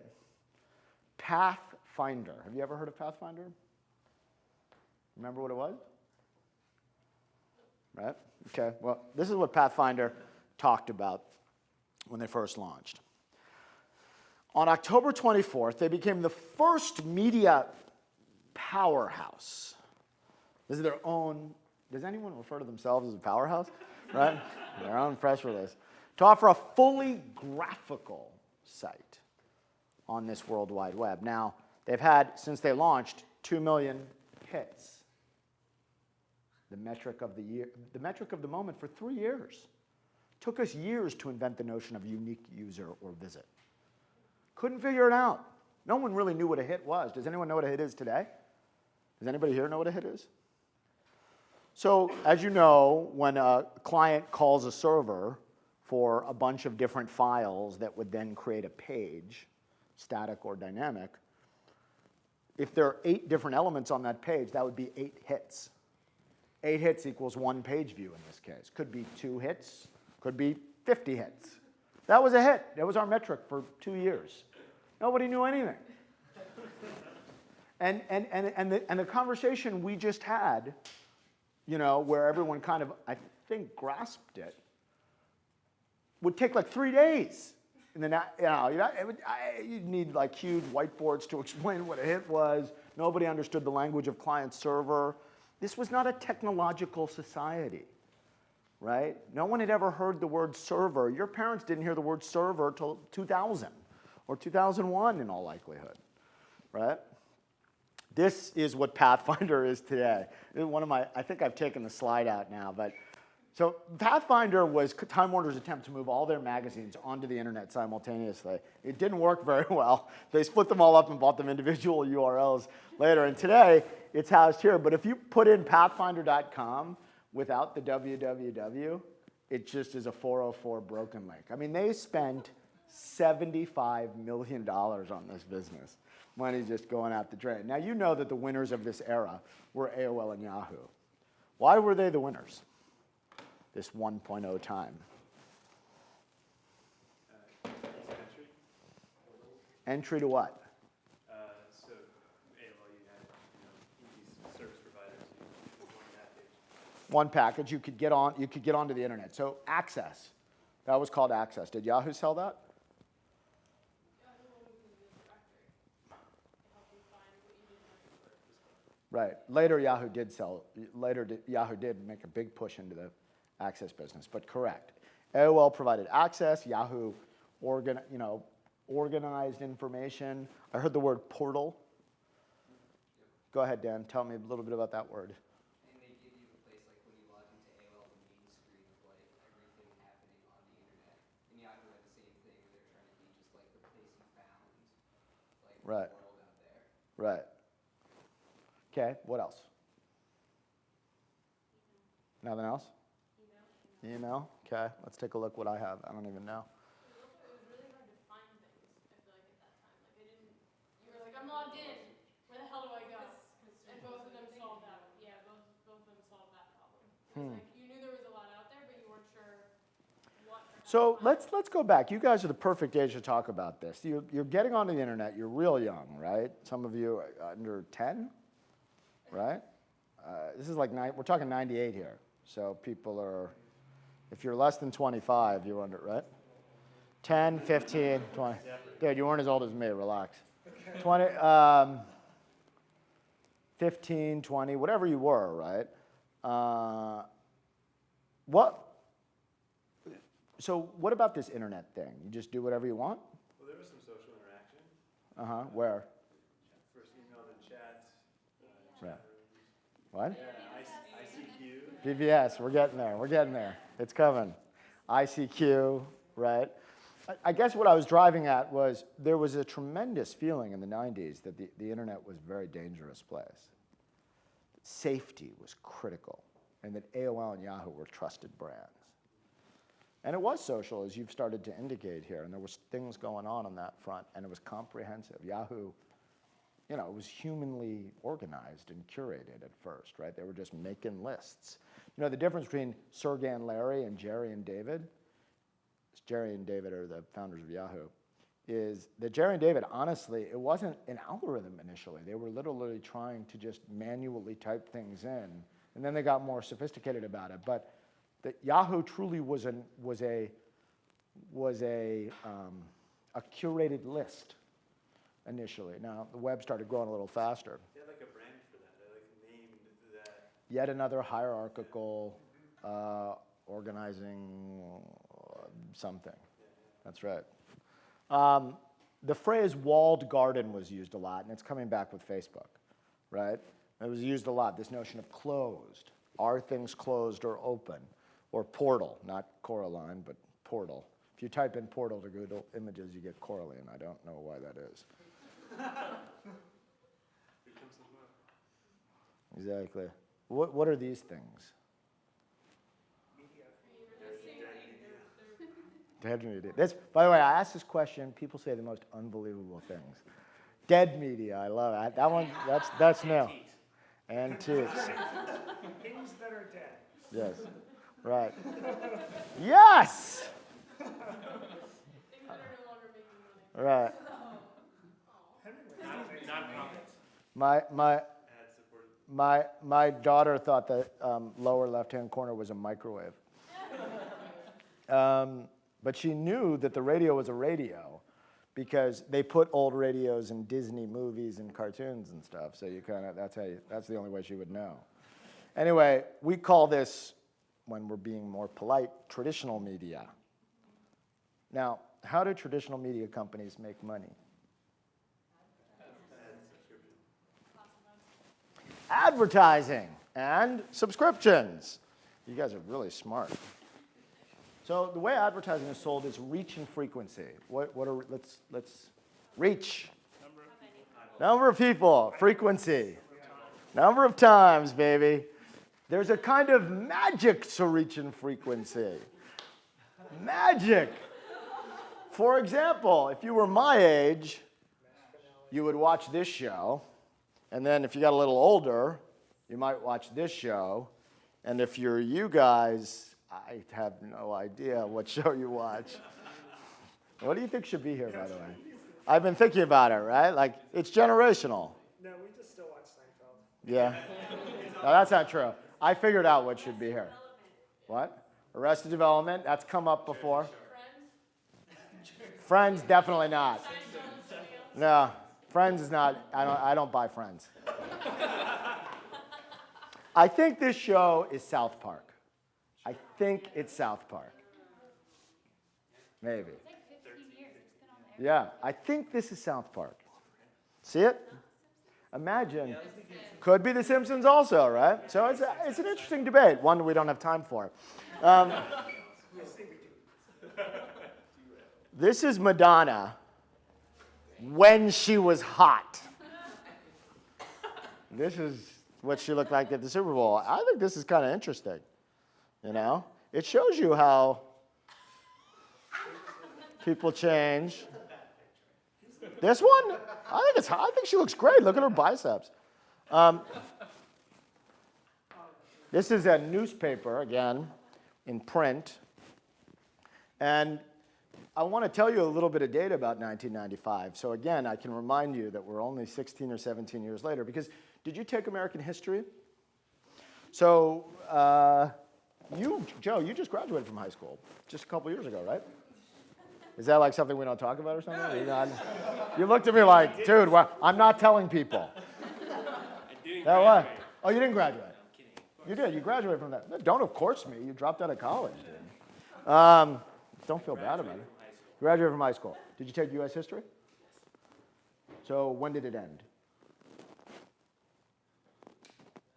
Speaker 1: Pathfinder. Have you ever heard of Pathfinder? Remember what it was? Right? Okay, well, this is what Pathfinder talked about when they first launched. On October 24th, they became the first media powerhouse. This is their own, does anyone refer to themselves as a powerhouse? Right? Their own press release. To offer a fully graphical site on this World Wide Web. Now, they've had, since they launched, 2 million hits. The metric of the year, the metric of the moment for 3 years. Took us years to invent the notion of unique user or visit. Couldn't figure it out. No one really knew what a hit was. Does anyone know what a hit is today? Does anybody here know what a hit is? So, as you know, when a client calls a server for a bunch of different files that would then create a page, static or dynamic, if there are 8 different elements on that page, that would be 8 hits. 8 hits equals 1 page view in this case. Could be 2 hits, could be 50 hits. That was a hit. That was our metric for 2 years. Nobody knew anything. And the conversation we just had, you know, where everyone kind of, I think, grasped it, would take like 3 days. And then, you'd need like huge whiteboards to explain what a hit was. Nobody understood the language of client-server. This was not a technological society, right? No one had ever heard the word server. Your parents didn't hear the word server until 2000 or 2001 in all likelihood, right? This is what Pathfinder is today. This is one of my, I think I've taken the slide out now, but so Pathfinder was Time Warner's attempt to move all their magazines onto the internet simultaneously. It didn't work very well. They split them all up and bought them individual URLs later. And today, it's housed here. But if you put in pathfinder.com without the www, it just is a 404 broken link. I mean, they spent $75 million on this business. Money's just going out the drain. Now, you know that the winners of this era were AOL and Yahoo. Why were they the winners? This 1.0 time. Entry to what?
Speaker 13: So AOL, you had these service providers.
Speaker 1: One package. You could get on. You could get onto the internet. So access. That was called access. Did Yahoo sell that? Right. Later, Yahoo did sell. Yahoo did make a big push into the access business, but correct. AOL provided access. Yahoo organized information. I heard the word portal. Go ahead, Dan. Tell me a little bit about that word.
Speaker 5: And they give you a place like when you log into AOL, the main screen of like everything happening on the internet. And Yahoo had the same thing where they're trying to be just like the place you found, like
Speaker 1: Right.
Speaker 5: the world out there.
Speaker 1: Right. Okay. What else? Nothing else? Email. Okay. Let's take a look what I have. I don't even know.
Speaker 3: It was really hard to find things, I feel like, at that time. Like, they didn't, you were like, I'm logged in. Where the hell do I go? And both of them solved that. Yeah, both of them solved that problem. It was like, you knew there was a lot out there, but you weren't sure what.
Speaker 1: So let's go back. You guys are the perfect age to talk about this. You're getting onto the internet. You're real young, right? Some of you are under 10, right? This is like, we're talking 98 here. So people are, if you're less than 25, you're under, right? 10, 15, 20. Dude, you weren't as old as me, relax. 20, 15, 20, whatever you were, right? So what about this internet thing? You just do whatever you want?
Speaker 13: Well, there was some social interaction.
Speaker 1: Uh-huh, where?
Speaker 13: First email, then chats.
Speaker 1: Right. What?
Speaker 13: Yeah, ICQ.
Speaker 1: BBS, we're getting there. It's coming. ICQ, right? I guess what I was driving at was there was a tremendous feeling in the 90s that the internet was a very dangerous place. Safety was critical, and that AOL and Yahoo were trusted brands. And it was social, as you've started to indicate here, and there was things going on that front, and it was comprehensive. Yahoo, it was humanly organized and curated at first, right? They were just making lists. The difference between Sergey and Larry and Jerry and David, Jerry and David are the founders of Yahoo, is that Jerry and David, honestly, it wasn't an algorithm initially. They were literally trying to just manually type things in, and then they got more sophisticated about it. But that Yahoo truly was a curated list initially. Now the web started growing a little faster.
Speaker 13: They had like a brand
Speaker 1: Yet another hierarchical organizing something. That's right. The phrase walled garden was used a lot, and it's coming back with Facebook, right? It was used a lot, this notion of closed. Are things closed or open? Or portal, not Coraline, but portal. If you type in portal to Google Images, you get Coraline. I don't know why that is. Exactly. What are these things? Dead media. By the way, I asked this question. People say the most unbelievable things. Dead media. I love it. That one. That's new. Antiques.
Speaker 9: Things that are dead.
Speaker 1: Yes. Right. Yes.
Speaker 3: Things that are no longer making money.
Speaker 1: Right. My daughter thought that lower left-hand corner was a microwave. But she knew that the radio was a radio because they put old radios in Disney movies and cartoons and stuff. So you kind of, that's the only way she would know. Anyway, we call this, when we're being more polite, traditional media. Now, how do traditional media companies make money? Advertising and subscriptions. You guys are really smart. So the way advertising is sold is reach and frequency. Let's reach. Number of people, frequency. Number of times, baby. There's a kind of magic to reach and frequency. Magic. For example, if you were my age, you would watch this show. And then if you got a little older, you might watch this show. And if you're you guys, I have no idea what show you watch. What do you think should be here, by the way? I've been thinking about it, right? Like, it's generational.
Speaker 9: No, we just still watch Seinfeld.
Speaker 1: Yeah. No, that's not true. I figured out what should be here. What? Arrested Development. That's come up before. Friends, definitely not. No, Friends is not. I don't buy Friends. I think this show is South Park. I think it's South Park. Maybe.
Speaker 12: It's like 15 years. It's been on the air.
Speaker 1: Yeah, I think this is South Park. See it? Imagine. Could be The Simpsons also, right? So it's an interesting debate, one we don't have time for. This is Madonna when she was hot. This is what she looked like at the Super Bowl. I think this is kind of interesting. You know? It shows you how people change. This one? I think she looks great. Look at her biceps. This is a newspaper, again, in print. And I want to tell you a little bit of data about 1995. So again, I can remind you that we're only 16 or 17 years later. Because did you take American history? So Joe, you just graduated from high school just a couple years ago, right? Is that like something we don't talk about or something? You looked at me like, dude, well, I'm not telling people.
Speaker 2: I didn't
Speaker 1: That what?
Speaker 2: graduate.
Speaker 1: Oh, you didn't graduate?
Speaker 2: I'm kidding.
Speaker 1: You did. You graduated from that. No, don't of course me. You dropped out of college, dude. Don't feel bad about it. Graduated from high school. Did you take U.S. history? So when did it end?
Speaker 2: I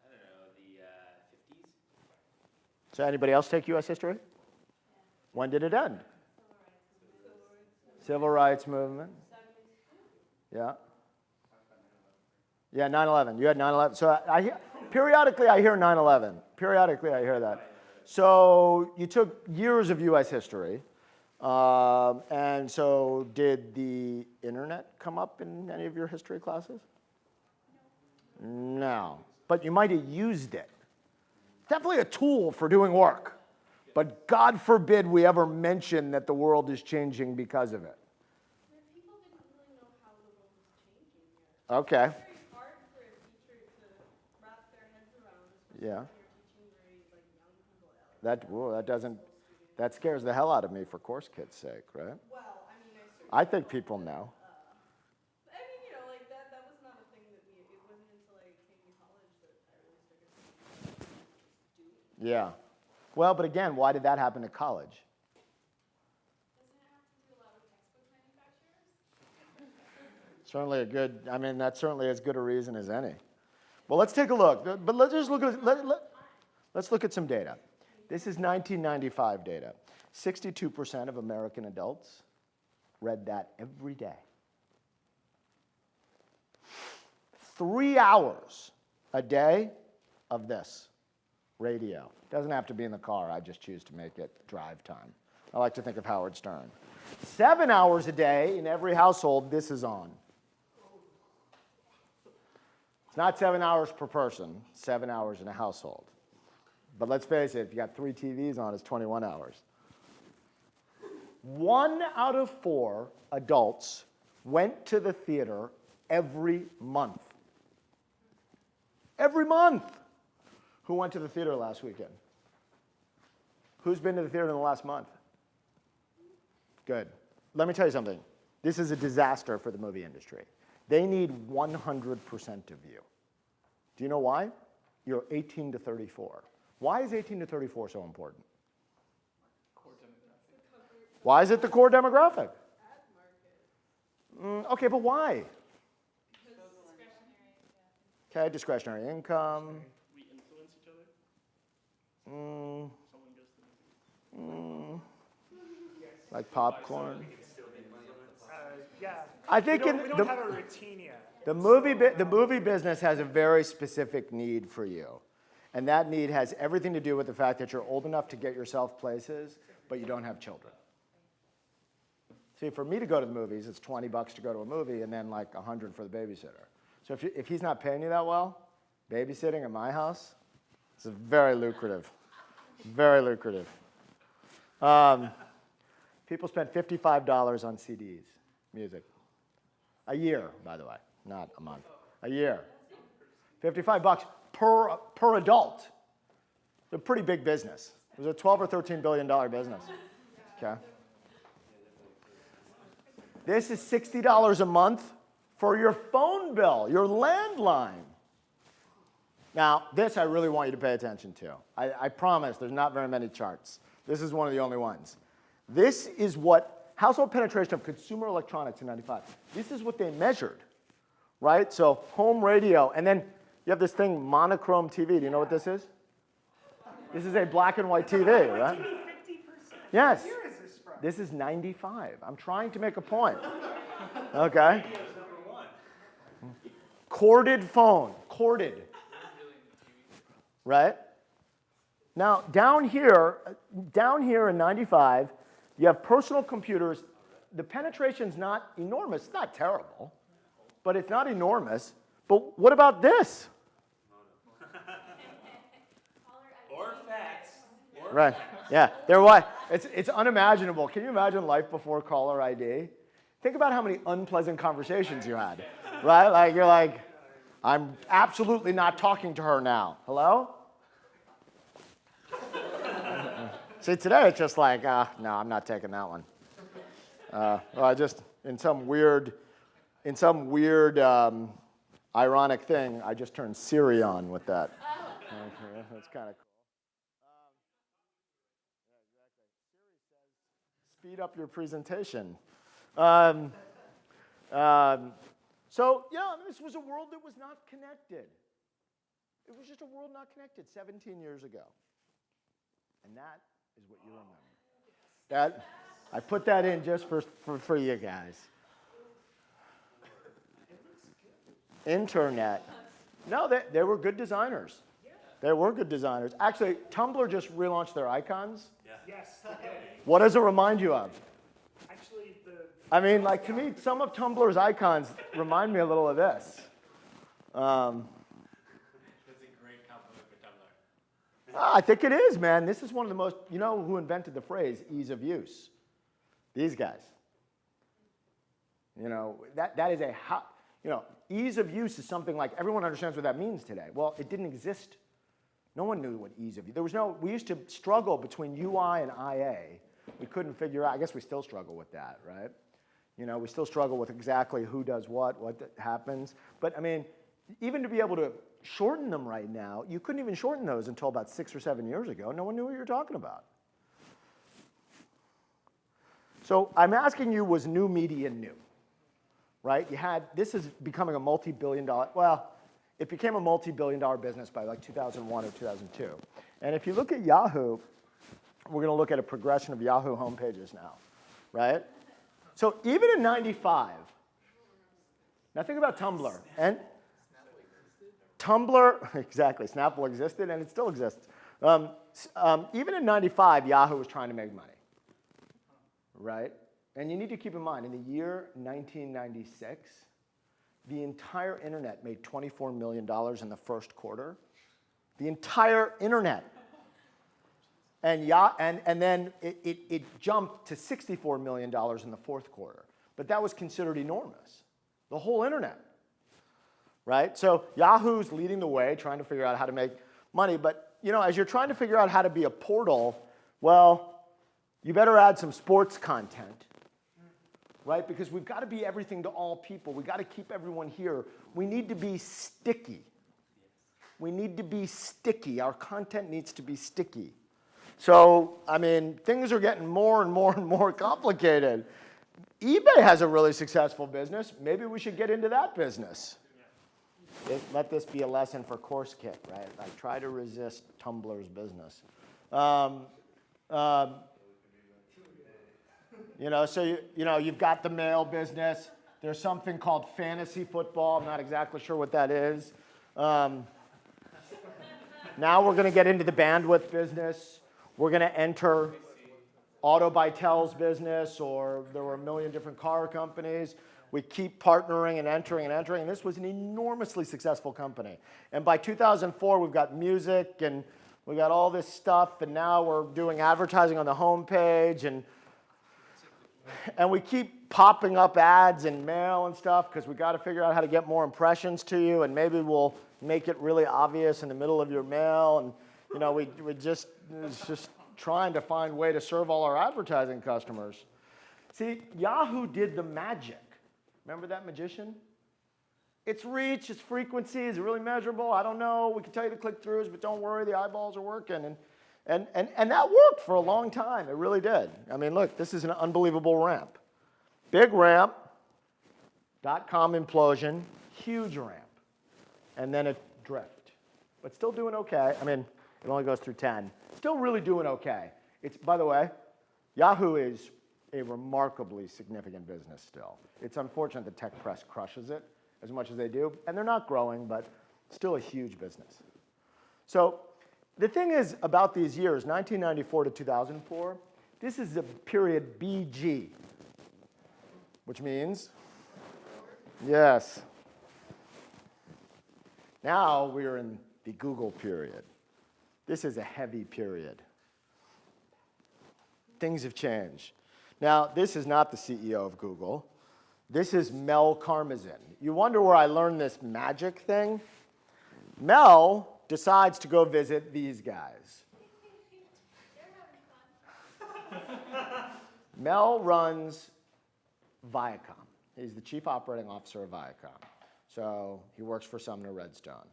Speaker 2: don't know, the 50s?
Speaker 1: So anybody else take U.S. history? When did it end? Civil rights movement. Yeah. Yeah, 9/11. You had 9/11. So periodically I hear 9/11. Periodically I hear that. So you took years of U.S. history. And so did the internet come up in any of your history classes? No. But you might have used it. Definitely a tool for doing work. But God forbid we ever mention that the world is changing because of it.
Speaker 3: People didn't really know how the world was changing yet.
Speaker 1: Okay.
Speaker 3: It's very hard for a teacher to wrap their heads around, especially
Speaker 1: Yeah.
Speaker 3: when you're teaching very young people.
Speaker 1: That scares the hell out of me for course kids' sake, right?
Speaker 3: Well, I mean,
Speaker 1: I think people know.
Speaker 3: I mean, like that was not a thing that it wasn't until I came to college that I really started thinking about it.
Speaker 1: Yeah. Well, but again, why did that happen at college?
Speaker 3: Doesn't it have to do a lot with textbook manufacturers?
Speaker 1: Certainly a good, I mean, that's certainly as good a reason as any. Well, let's take a look. But let's just look at, let's look at some data. This is 1995 data. 62% of American adults read that every day. 3 hours a day of this radio. Doesn't have to be in the car. I just choose to make it drive time. I like to think of Howard Stern. 7 hours a day in every household, this is on. It's not 7 hours per person, 7 hours in a household. But let's face it, if you got 3 TVs on, it's 21 hours. 1 out of 4 adults went to the theater every month. Every month! Who went to the theater last weekend? Who's been to the theater in the last month? Good. Let me tell you something. This is a disaster for the movie industry. They need 100% of you. Do you know why? You're 18 to 34. Why is 18 to 34 so important? Why is it the core demographic? Okay, but why? Okay, discretionary income.
Speaker 8: We influence each other? Someone goes to the movie.
Speaker 1: Like popcorn.
Speaker 9: Yeah.
Speaker 1: I think
Speaker 9: we don't have a routine yet.
Speaker 1: The movie business has a very specific need for you. And that need has everything to do with the fact that you're old enough to get yourself places, but you don't have children. See, for me to go to the movies, it's $20 to go to a movie and then like $100 for the babysitter. So if he's not paying you that well, babysitting at my house, it's very lucrative. Very lucrative. People spend $55 on CDs, music. A year, by the way, not a month. A year. $55 per adult. It's a pretty big business. It was a $12 or $13 billion business. Okay. This is $60 a month for your phone bill, your landline. Now, this I really want you to pay attention to. I promise there's not very many charts. This is one of the only ones. This is what household penetration of consumer electronics in 95. This is what they measured, right? So home radio, and then you have this thing, monochrome TV. Do you know what this is? This is a black and white TV, right?
Speaker 9: 50%.
Speaker 1: Yes.
Speaker 9: Where is this from?
Speaker 1: This is 95. I'm trying to make a point. Okay? Corded phone. Corded. Right? Now, down here in 95, you have personal computers. The penetration's not enormous. It's not terrible, but it's not enormous. But what about this?
Speaker 2: Or fax.
Speaker 1: Right. Yeah. There was. It's unimaginable. Can you imagine life before caller ID? Think about how many unpleasant conversations you had, right? Like you're like, I'm absolutely not talking to her now. Hello? See, today it's just like, no, I'm not taking that one. Well, I just in some weird ironic thing, I just turned Siri on with that. Okay, that's kind of cool. Speed up your presentation. So, yeah, this was a world that was not connected. It was just a world not connected 17 years ago. And that is what you remember. I put that in just for you guys. Internet. No, they were good designers. They were good designers. Actually, Tumblr just relaunched their icons.
Speaker 9: Yes, they did.
Speaker 1: What does it remind you of?
Speaker 9: Actually,
Speaker 1: I mean, like to me, some of Tumblr's icons remind me a little of this.
Speaker 11: That's a great compliment for Tumblr.
Speaker 1: I think it is, man. This is one of the most, you know who invented the phrase ease of use? These guys. You know, that is ease of use is something like everyone understands what that means today. Well, it didn't exist. No one knew what ease of use. We used to struggle between UI and IA. We couldn't figure out, I guess we still struggle with that, right? You know, we still struggle with exactly who does what happens. But I mean, even to be able to shorten them right now. You couldn't even shorten those until about 6 or 7 years ago. No one knew what you were talking about. So I'm asking you, was new media new? Right? This is becoming a multi-billion-dollar, well, it became a multi-billion-dollar business by like 2001 or 2002. And if you look at Yahoo, we're going to look at a progression of Yahoo homepages now, right? So even in 95, now think about Tumblr. And Tumblr, exactly, Snapple existed and it still exists. Even in 95, Yahoo was trying to make money, right? And you need to keep in mind, in the year 1996, the entire internet made $24 million in the first quarter. The entire internet. And then it jumped to $64 million in the fourth quarter. But that was considered enormous. The whole internet. Right? So Yahoo's leading the way, trying to figure out how to make money. But as you're trying to figure out how to be a portal, well, you better add some sports content. Right? Because we've got to be everything to all people. We've got to keep everyone here. We need to be sticky. We need to be sticky. Our content needs to be sticky. So, I mean, things are getting more and more and more complicated. eBay has a really successful business. Maybe we should get into that business. Let this be a lesson for CourseKit, right? Like, try to resist Tumblr's business. So you've got the mail business. There's something called fantasy football. I'm not exactly sure what that is. Now we're going to get into the bandwidth business. We're going to enter Auto Bytel's business, or there were a million different car companies. We keep partnering and entering and entering, and this was an enormously successful company. And by 2004, we've got music, and we got all this stuff, and now we're doing advertising on the homepage, and we keep popping up ads in mail and stuff because we got to figure out how to get more impressions to you, and maybe we'll make it really obvious in the middle of your mail. And it's just trying to find a way to serve all our advertising customers. See, Yahoo did the magic. Remember that magician? Its reach, its frequency, is it really measurable? I don't know. We can tell you the click-throughs, but don't worry, the eyeballs are working. And that worked for a long time. It really did. I mean, look, this is an unbelievable ramp. Big ramp, .com implosion, huge ramp, and then a drift. But still doing okay. I mean, it only goes through 10. Still really doing okay. By the way, Yahoo is a remarkably significant business still. It's unfortunate the tech press crushes it as much as they do, and they're not growing, but still a huge business. So the thing is about these years, 1994 to 2004, this is the period BG, which means, yes. Now we're in the Google period. This is a heavy period. Things have changed. Now, this is not the CEO of Google. This is Mel Karmazin. You wonder where I learned this magic thing? Mel decides to go visit these guys. Mel runs Viacom. He's the chief operating officer of Viacom. So he works for Sumner Redstone.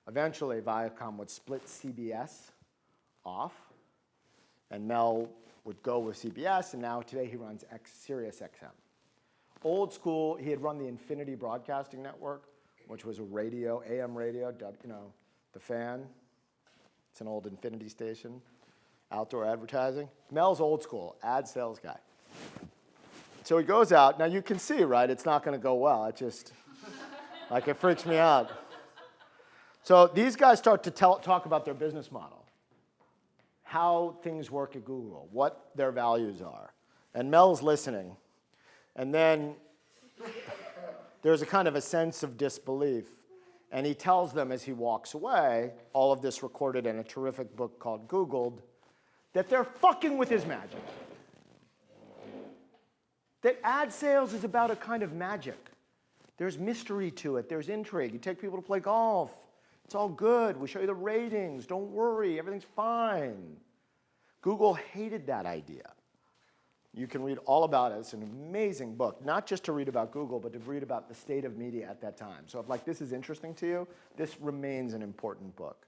Speaker 1: Eventually, Viacom would split CBS off, and Mel would go with CBS, and now today he runs Sirius XM. Old school, he had run the Infinity Broadcasting Network, which was a radio, AM radio, the Fan. It's an old Infinity station, outdoor advertising. Mel's old school, ad sales guy. So he goes out. Now you can see, right, it's not going to go well. It just, it freaks me out. So these guys start to talk about their business model, how things work at Google, what their values are. And Mel's listening. And then there's a kind of a sense of disbelief. And he tells them as he walks away, all of this recorded in a terrific book called Googled, that they're fucking with his magic. That ad sales is about a kind of magic. There's mystery to it. There's intrigue. You take people to play golf. It's all good. We show you the ratings. Don't worry. Everything's fine. Google hated that idea. You can read all about it. It's an amazing book, not just to read about Google, but to read about the state of media at that time. So if like this is interesting to you, this remains an important book.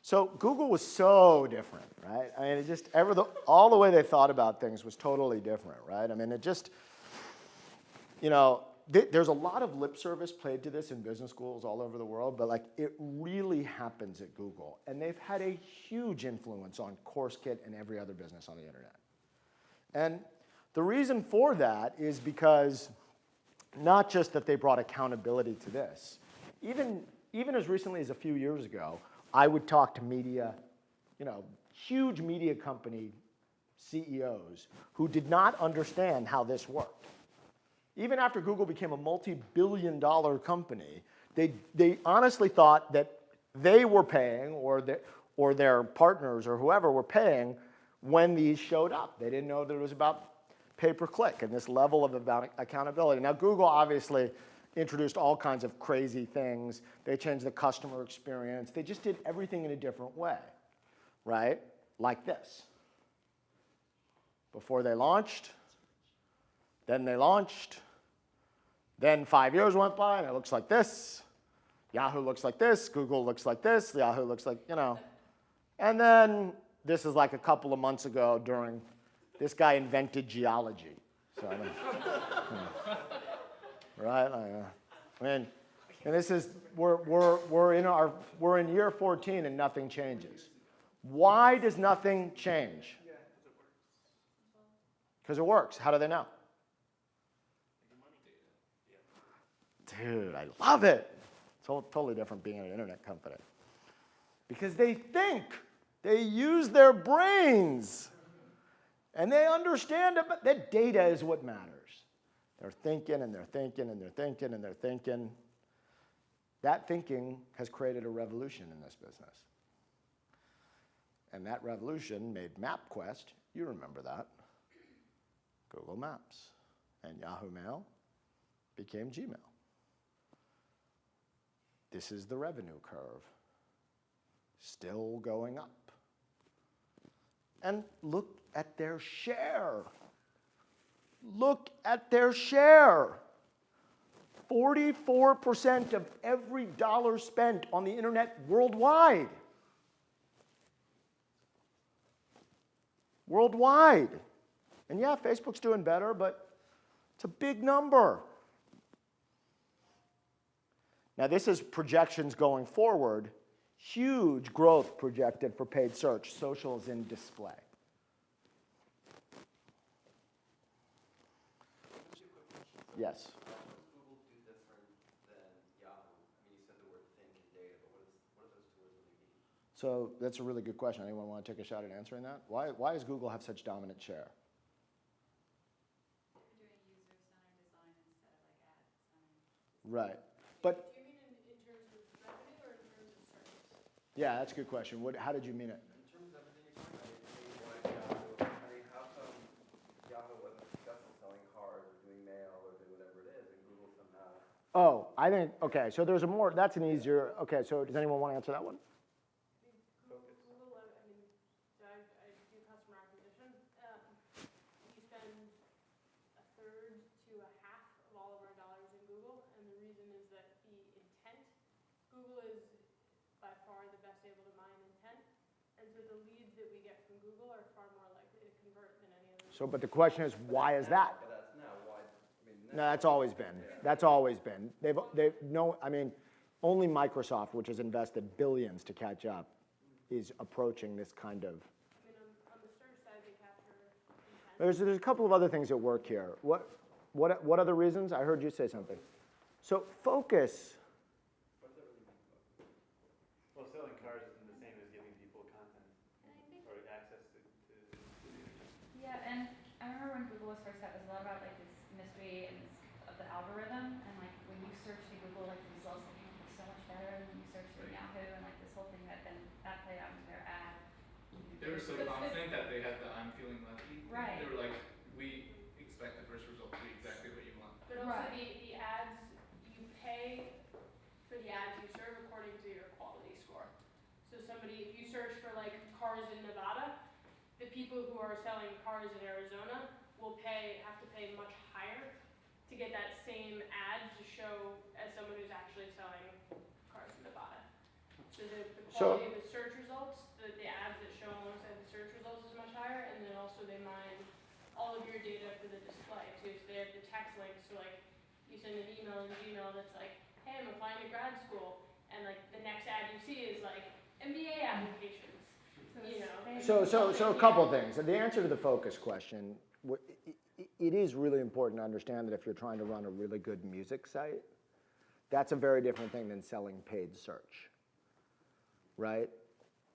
Speaker 1: So Google was so different, right? I mean, it just, all the way they thought about things was totally different, right? I mean, it just, you know, there's a lot of lip service played to this in business schools all over the world, but like it really happens at Google. And they've had a huge influence on CourseKit and every other business on the internet. And the reason for that is because not just that they brought accountability to this. Even as recently as a few years ago, I would talk to media, you know, huge media company CEOs who did not understand how this worked. Even after Google became a multi-billion-dollar company, they honestly thought that they were paying, or their partners or whoever were paying when these showed up. They didn't know that it was about pay-per-click and this level of accountability. Now, Google obviously introduced all kinds of crazy things. They changed the customer experience. They just did everything in a different way, right? Like this. Before they launched, then they launched, then 5 years went by and it looks like this. Yahoo looks like this, Google looks like this, Yahoo looks like, you know. And then this is like a couple of months ago during, this guy invented geology. So, right? I mean, and this is, we're in year 14 and nothing changes. Why does nothing change? Because it works. How do they know? Dude, I love it. It's totally different being an internet company. Because they think. They use their brains. And they understand that data is what matters. They're thinking and they're thinking and they're thinking and they're thinking. That thinking has created a revolution in this business. And that revolution made MapQuest, you remember that, Google Maps. And Yahoo Mail became Gmail. This is the revenue curve. Still going up. And look at their share. Look at their share. 44% of every dollar spent on the internet worldwide. Worldwide. And yeah, Facebook's doing better, but it's a big number. Now this is projections going forward. Huge growth projected for paid search. Social is in display. Yes?
Speaker 5: How does Google do different than Yahoo? I mean, you said the word think and data, but what do those two words really mean?
Speaker 1: So that's a really good question. Anyone want to take a shot at answering that? Why does Google have such dominant share?
Speaker 12: We're doing user-centered design instead of like ad-centered.
Speaker 1: Right. But
Speaker 3: Do you mean in terms of revenue or in terms of service?
Speaker 1: yeah, that's a good question. How did you mean it?
Speaker 5: In terms of everything you're talking about, Yahoo, I mean, how come Yahoo wasn't successful selling cars or doing mail or doing whatever it is, and Google somehow?
Speaker 1: Oh, I think, okay, so there's a more, that's an easier, okay, so does anyone want to answer that one?
Speaker 3: Google, I mean, I do customer acquisition. We spend a third to a half of all of our dollars in Google, and the reason is that the intent, Google is by far the best able to mine intent, and so the leads that we get from Google are far more likely to convert than any other.
Speaker 1: So, but the question is, why is that?
Speaker 5: But that's now why. I mean,
Speaker 1: No, that's always been. That's always been. I mean, only Microsoft, which has invested billions to catch up, is approaching this kind of.
Speaker 3: I mean, on the search side, they capture intent.
Speaker 1: There's a couple of other things at work here. What other reasons? I heard you say something. So focus.
Speaker 5: What does that really mean?
Speaker 13: Well, selling cars isn't the same as giving people content
Speaker 12: And I think,
Speaker 13: or access to the internet.
Speaker 12: yeah, and I remember when Google was first out, it was a lot about like this mystery and of the algorithm, and like when you searched in Google, like the results that came up were so much better than when you searched in Yahoo, and like this whole thing that played out in their ad.
Speaker 14: They were so confident that they had the I'm feeling lucky.
Speaker 12: Right.
Speaker 14: They were like, we expect the first result to be exactly what you want.
Speaker 3: But also
Speaker 12: Right.
Speaker 3: the ads, you pay for the ads you serve according to your quality score. So if you search for like cars in Nevada, the people who are selling cars in Arizona will have to pay much higher to get that same ad to show as someone who's actually selling cars in Nevada. So the quality of the search results, the ads that show alongside the search results is much higher, and then also they mine all of your data for the display too. So they have the text links, so like you send an email in Gmail that's like, hey, I'm applying to grad school, and like the next ad you see is like MBA applications. You know.
Speaker 1: So a couple of things. The answer to the focus question, it is really important to understand that if you're trying to run a really good music site, that's a very different thing than selling paid search, right?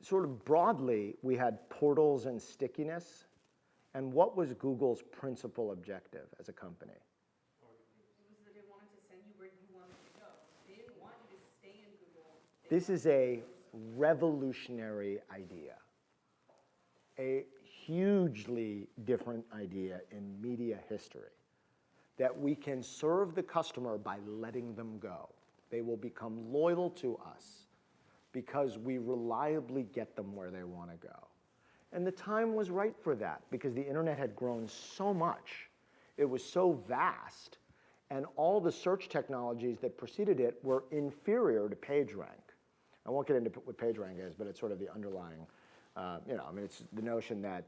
Speaker 1: Sort of broadly, we had portals and stickiness, and what was Google's principal objective as a company?
Speaker 12: It was that they wanted to send you where you wanted to go. They didn't want you to stay in Google.
Speaker 1: This is a revolutionary idea, a hugely different idea in media history, that we can serve the customer by letting them go. They will become loyal to us because we reliably get them where they want to go. And the time was right for that because the internet had grown so much. It was so vast, and all the search technologies that preceded it were inferior to PageRank. I won't get into what PageRank is, but it's sort of the underlying, it's the notion that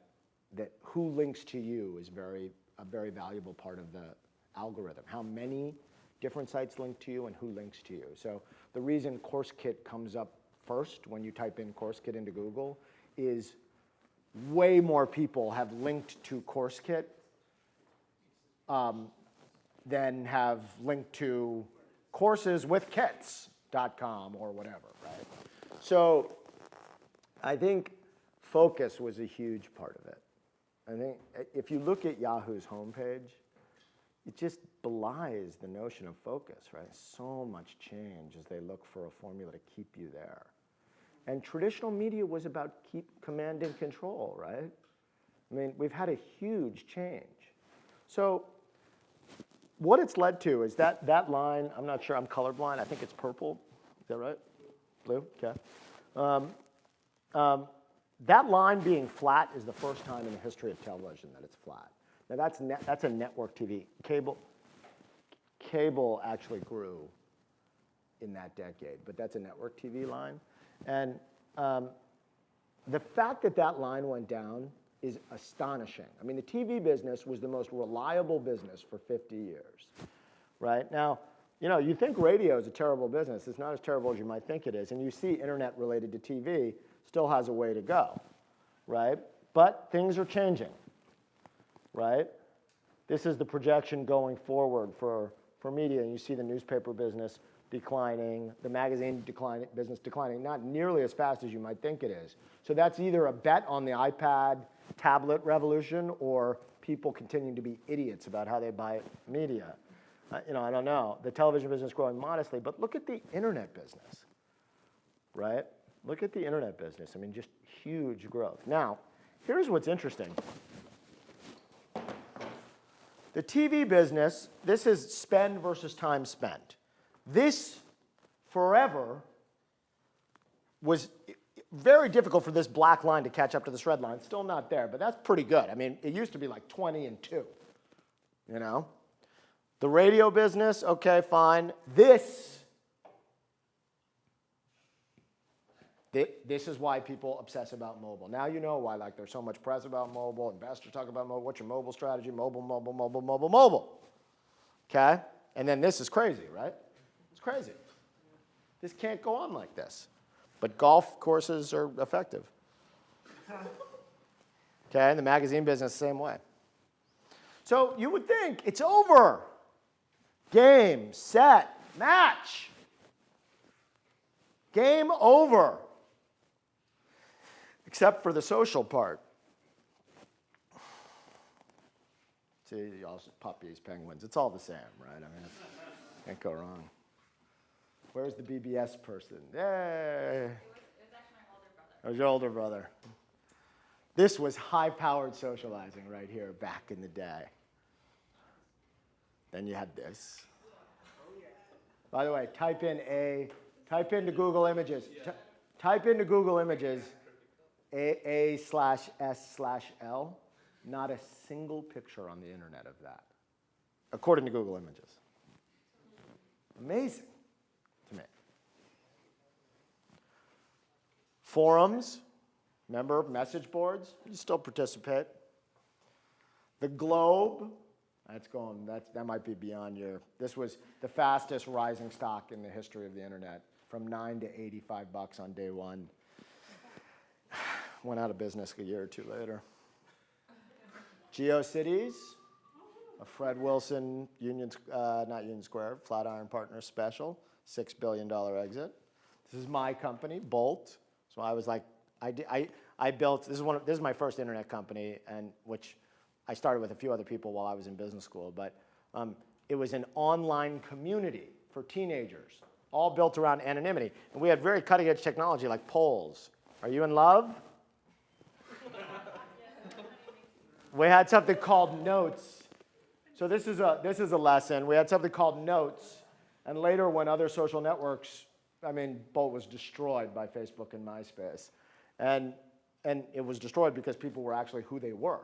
Speaker 1: who links to you is a very valuable part of the algorithm. How many different sites link to you and who links to you. So the reason CourseKit comes up first when you type in CourseKit into Google is way more people have linked to CourseKit than have linked to courseswithkits.com or whatever, right? So I think focus was a huge part of it. I think if you look at Yahoo's homepage, it just belies the notion of focus, right? So much change as they look for a formula to keep you there. And traditional media was about command and control, right? I mean, we've had a huge change. So what it's led to is that line, I'm not sure, I'm colorblind, I think it's purple. Is that right? Blue? Okay. That line being flat is the first time in the history of television that it's flat. Now that's a network TV. Cable actually grew in that decade, but that's a network TV line. And the fact that that line went down is astonishing. I mean, the TV business was the most reliable business for 50 years, right? Now, you think radio is a terrible business. It's not as terrible as you might think it is. And you see internet related to TV still has a way to go, right? But things are changing, right? This is the projection going forward for media. And you see the newspaper business declining, the magazine business declining, not nearly as fast as you might think it is. So that's either a bet on the iPad tablet revolution or people continuing to be idiots about how they buy media. I don't know. The television business is growing modestly, but look at the internet business, right? Look at the internet business. I mean, just huge growth. Now, here's what's interesting. The TV business, this is spend versus time spent. This forever was very difficult for this black line to catch up to this red line. Still not there, but that's pretty good. I mean, it used to be like 20 and 2, The radio business, okay, fine. This is why people obsess about mobile. Now you know why there's so much press about mobile, investors talk about mobile, what's your mobile strategy? Mobile, mobile, mobile, mobile, mobile. Okay? And then this is crazy, right? It's crazy. This can't go on like this. But golf courses are effective. Okay, and the magazine business, same way. So you would think it's over. Game, set, match. Game over. Except for the social part. See, puppies, penguins, it's all the same, right? I mean, can't go wrong. Where's the BBS person? Yay!
Speaker 12: It was actually my older brother.
Speaker 1: It was your older brother. This was high-powered socializing right here back in the day. Then you had this. By the way, type into Google Images. Type into Google Images A/S/L. Not a single picture on the internet of that, according to Google Images. Amazing to me. Forums, remember message boards? You still participate. The Globe, that might be beyond your, this was the fastest rising stock in the history of the internet, from $9 to $85 on day one. Went out of business a year or two later. GeoCities, a Fred Wilson, not Union Square, Flatiron Partners special, $6 billion exit. This is my company, Bolt. So I was like, I built, this is my first internet company, and which I started with a few other people while I was in business school, but it was an online community for teenagers, all built around anonymity. And we had very cutting edge technology like polls. Are you in love? We had something called Notes. So this is a lesson. We had something called Notes, and later when other social networks, Bolt was destroyed by Facebook and MySpace, and it was destroyed because people were actually who they were,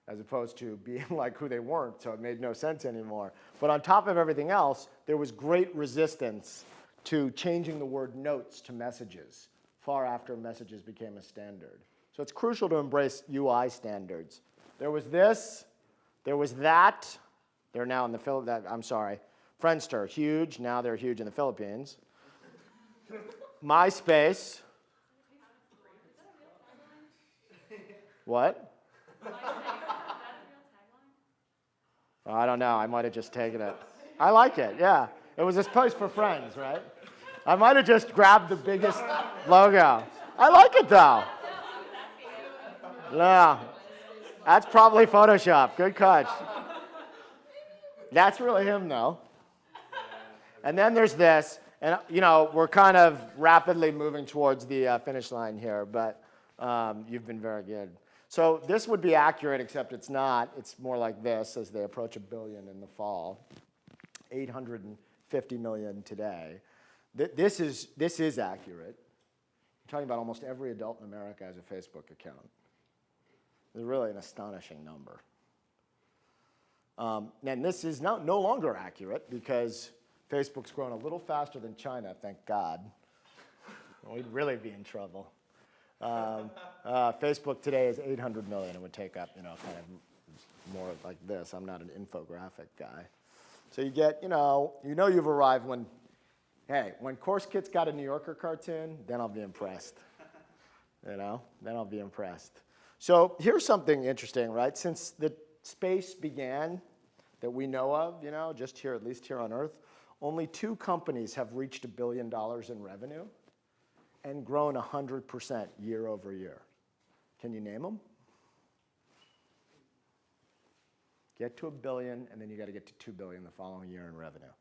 Speaker 1: as opposed to being like who they weren't. So it made no sense anymore. But on top of everything else, there was great resistance to changing the word notes to messages far after messages became a standard. So it's crucial to embrace UI standards. There was this, there was that. They're now in the Friendster, huge. Now they're huge in the Philippines. MySpace. What? Oh, I don't know. I might have just taken it. I like it, yeah. It was this post for friends, right? I might have just grabbed the biggest logo. I like it, though. Yeah. That's probably Photoshop. Good catch. That's really him, though. And then there's this. And, we're kind of rapidly moving towards the finish line here, but you've been very good. So this would be accurate, except it's not. It's more like this as they approach $1 billion in the fall. 850 million today. This is accurate. I'm talking about almost every adult in America has a Facebook account. It's really an astonishing number. And this is no longer accurate because Facebook's grown a little faster than China, thank God. We'd really be in trouble. Facebook today is 800 million. It would take up, kind of more like this. I'm not an infographic guy. So you get, you've arrived when Course Kit's got a New Yorker cartoon, then I'll be impressed. Then I'll be impressed. So here's something interesting, right? Since the space began that we know of, just here, at least here on Earth, only 2 companies have reached $1 billion in revenue and grown 100% year over year. Can you name them? Get to $1 billion, and then you got to get to $2 billion the following year in revenue.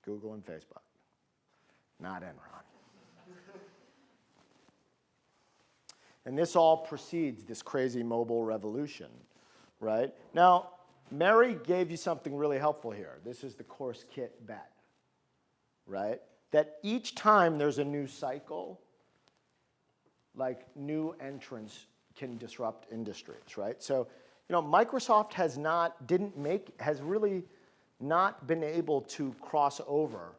Speaker 1: Google and Facebook. Not Enron. And this all precedes this crazy mobile revolution, right? Now, Mary gave you something really helpful here. This is the Course Kit bet, right? That each time there's a new cycle, like new entrants can disrupt industries, right? So, Microsoft has really not been able to cross over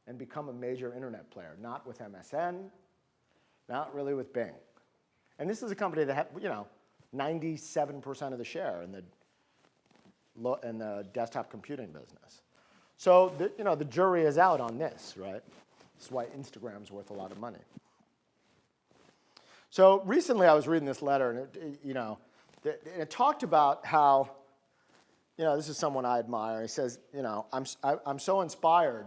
Speaker 1: and become a major internet player. Not with MSN, not really with Bing. And this is a company that had, 97% of the share in the desktop computing business. So, the jury is out on this, right? This is why Instagram's worth a lot of money. So recently I was reading this letter, and it talked about how, this is someone I admire. He says, I'm so inspired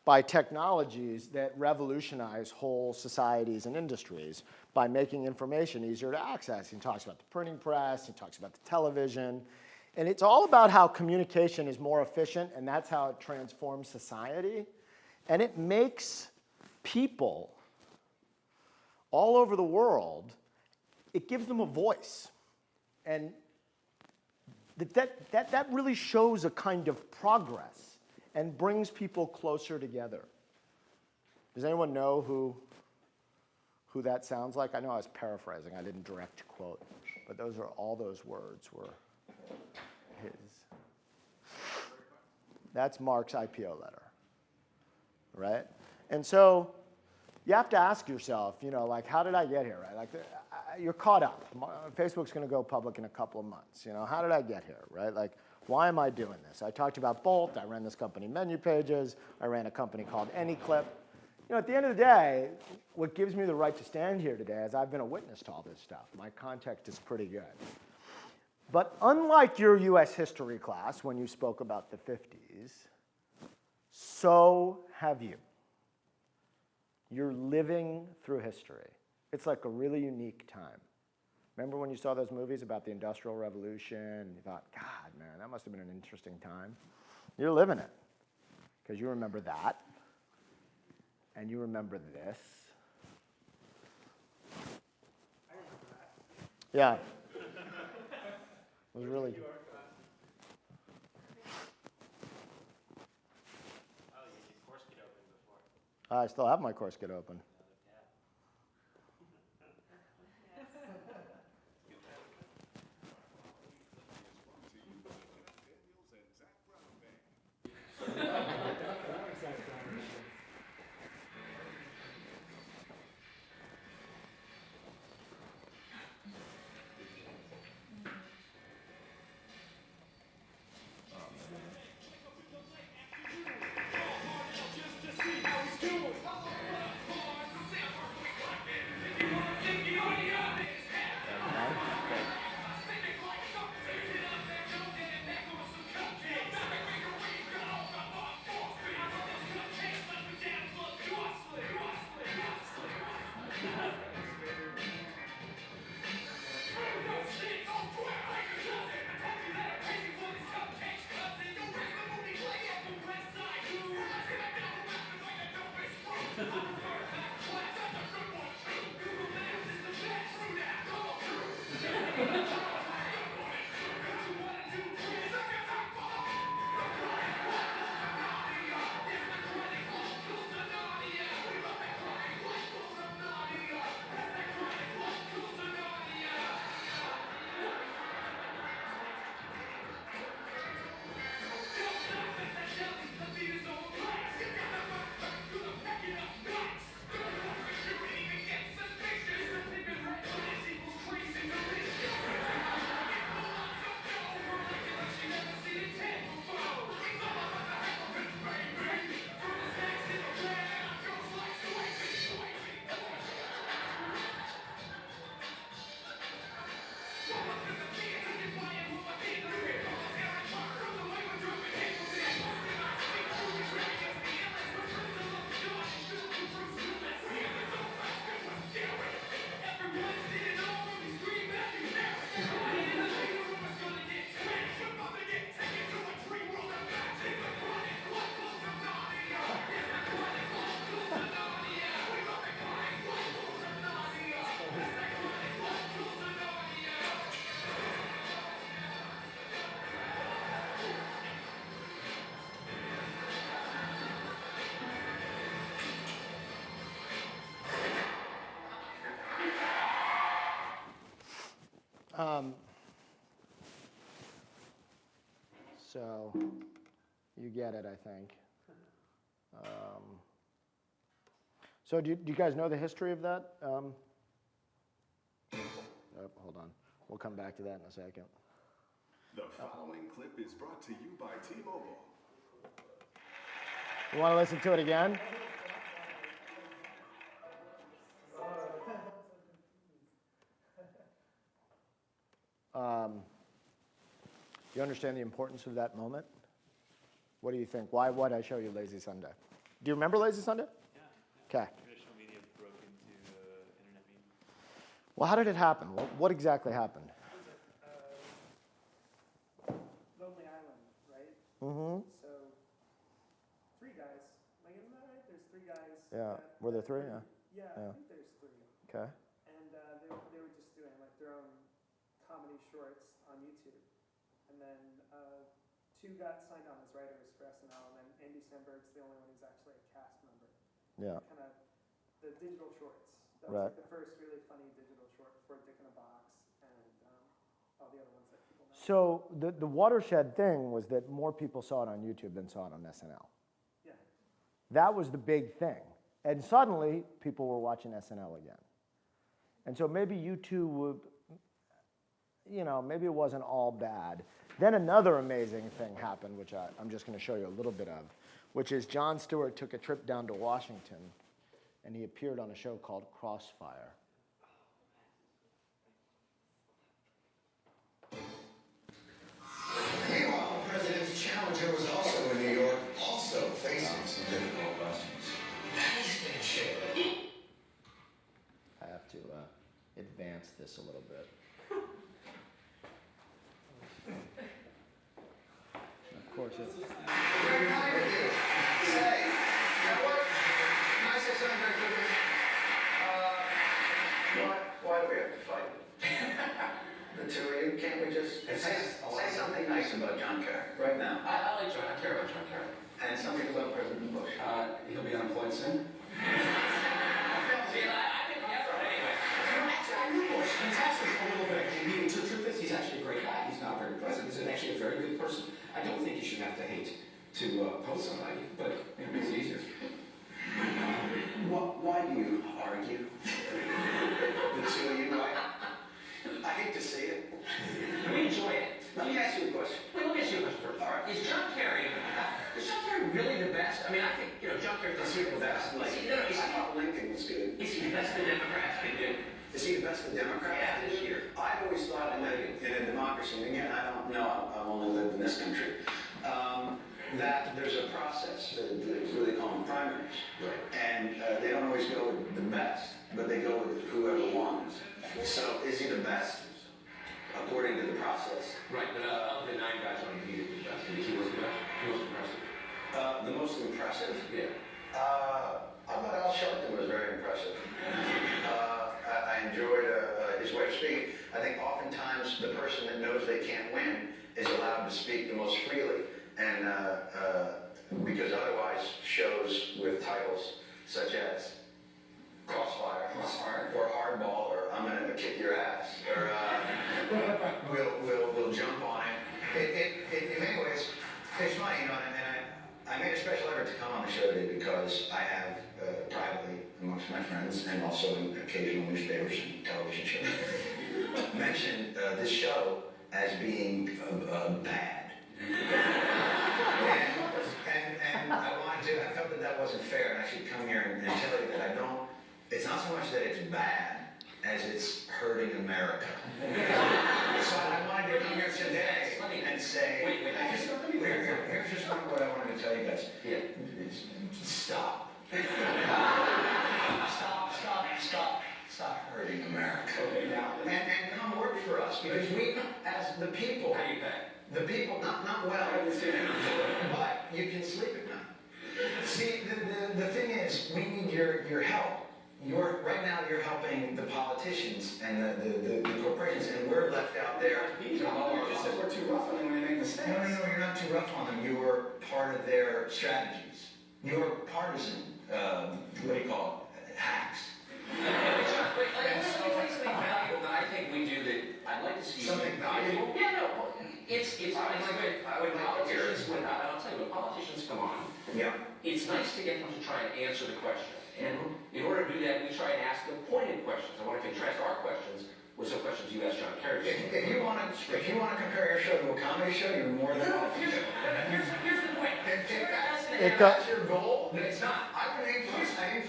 Speaker 1: by technologies that revolutionize whole societies and industries by making information easier to access. He talks about the printing press, he talks about the television, and it's all about how communication is more efficient, and that's how it transforms society. And it makes people all over the world, it gives them a voice. And that really shows a kind of progress and brings people closer together. Does anyone know who who that sounds like? I know I was paraphrasing. I didn't direct quote. But all those words were his. That's Mark's IPO letter, right? And so you have to ask yourself, like, how did I get here, right? Like, you're caught up. Facebook's going to go public in a couple of months. How did I get here, right? Like, why am I doing this? I talked about Bolt. I ran this company, Menu Pages. I ran a company called AnyClip. At the end of the day, what gives me the right to stand here today is I've been a witness to all this stuff. My context is pretty good. But unlike your US history class when you spoke about the 50s, so have you. You're living through history. It's like a really unique time. Remember when you saw those movies about the Industrial Revolution? You thought, God, man, that must have been an interesting time. You're living it because you remember that. And you remember this.
Speaker 9: I remember that.
Speaker 1: Yeah. It was really.
Speaker 2: Oh, your course get open before.
Speaker 1: I still have my course get open. So you get it, I think. So do you guys know the history of that? Hold on. We'll come back to that in a second.
Speaker 15: The following clip is brought to you by T-Mobile.
Speaker 1: You want to listen to it again? You understand the importance of that moment? What do you think? Why would I show you Lazy Sunday? Do you remember Lazy Sunday?
Speaker 13: Yeah.
Speaker 1: Okay.
Speaker 13: Traditional media broke into internet media.
Speaker 1: Well, how did it happen? What exactly happened?
Speaker 9: Lonely Island, right?
Speaker 1: Mm-hmm.
Speaker 9: So, 3 guys. Am I getting that right? There's 3 guys.
Speaker 1: Yeah. Were there 3? Yeah.
Speaker 9: Yeah,
Speaker 1: Yeah.
Speaker 9: I think there's 3.
Speaker 1: Okay.
Speaker 9: And they were just doing like their own comedy shorts on YouTube. And then 2 got signed on as writers for SNL, and then Andy Samberg's the only one who's actually a cast member.
Speaker 1: Yeah.
Speaker 9: Kind of the digital shorts.
Speaker 4: That
Speaker 1: Right.
Speaker 4: was like the first really funny digital short before Dick in a Box and all the other ones that people know.
Speaker 1: So the watershed thing was that more people saw it on YouTube than saw it on SNL.
Speaker 4: Yeah.
Speaker 1: That was the big thing. And suddenly, people were watching SNL again. And so maybe YouTube would, maybe it wasn't all bad. Then another amazing thing happened, which I'm just going to show you a little bit of, which is Jon Stewart took a trip down to Washington, and he appeared on a show called Crossfire.
Speaker 15: Meanwhile, the president's challenger was also in New York, also facing some difficult questions. He's been shaken.
Speaker 1: I have to advance this a little bit. Of course, it's...
Speaker 15: Say, you know what? Can I say something very quickly? Why do we have to fight? The two of you, can't we just say something nice about John Kerry right now?
Speaker 6: I like John. I care about John Kerry.
Speaker 15: And some people love President Bush.
Speaker 6: He'll be unemployed soon. I knew Bush. Fantastic. A little bit. The truth is, he's actually a great guy. He's not very impressive. He's actually a very good person. I don't think you should have to hate to oppose somebody, but it makes it easier.
Speaker 15: Why do you argue? The two of you, I hate to see it.
Speaker 6: We enjoy it.
Speaker 15: Let me ask you a question.
Speaker 6: Wait, let me ask you a question first.
Speaker 15: All right.
Speaker 6: Is John Kerry really the best? I mean, I think, John Kerry's the best.
Speaker 15: I thought Lincoln was good.
Speaker 6: Is he the best the Democrats can do?
Speaker 15: Is he the best of the Democrats?
Speaker 6: Yeah, this year.
Speaker 15: I've always thought in a democracy, and again, I don't know, I've only lived in this country, that there's a process that is really called primaries.
Speaker 6: Right.
Speaker 15: And they don't always go with the best, but they go with whoever won. So is he the best according to the process?
Speaker 6: Right, but of the 9 guys on the meeting, the best. He was the best. He was impressive.
Speaker 15: The most impressive?
Speaker 6: Yeah.
Speaker 15: I thought Al Sharpton was very impressive. I enjoyed his way of speaking. I think oftentimes the person that knows they can't win is allowed to speak the most freely. And because otherwise shows with titles such as Crossfire, or Hardball, or I'm gonna kick your ass, or we'll jump on it. In many ways, it's funny, and I made a special effort to come on the show today because I have privately amongst my friends and also in occasional newspapers and television shows mentioned this show as being bad. And I felt that wasn't fair, and I should come here and tell you that it's not so much that it's bad as it's hurting America. So I wanted to come here today and say, here's just what I wanted to tell you guys.
Speaker 6: Yeah.
Speaker 15: Stop. Stop hurting America. And come work for us, because we, as the people,
Speaker 6: How do you pay?
Speaker 15: the people, not well, but you can sleep at night. See, the thing is, we need your help. Right now you're helping the politicians and the corporations, and we're left out there.
Speaker 6: You just said we're too rough on them when they make mistakes.
Speaker 15: No, you're not too rough on them. You're part of their strategies. You're partisan, what do you call it, hacks.
Speaker 6: Wait, something valuable that I think we do that I'd like to see.
Speaker 15: Something valuable?
Speaker 6: Yeah, no, it's when politicians, and I'll tell you, when politicians come on,
Speaker 15: Yeah.
Speaker 6: it's nice to get them to try and answer the question. And in order to do that, we try and ask them pointed questions. I want to contrast our questions with some questions you asked John Kerry.
Speaker 15: If you want to compare your show to a comedy show, you're more than welcome.
Speaker 6: Here's the point.
Speaker 15: If that's your goal,
Speaker 6: But it's not.
Speaker 15: I would aim for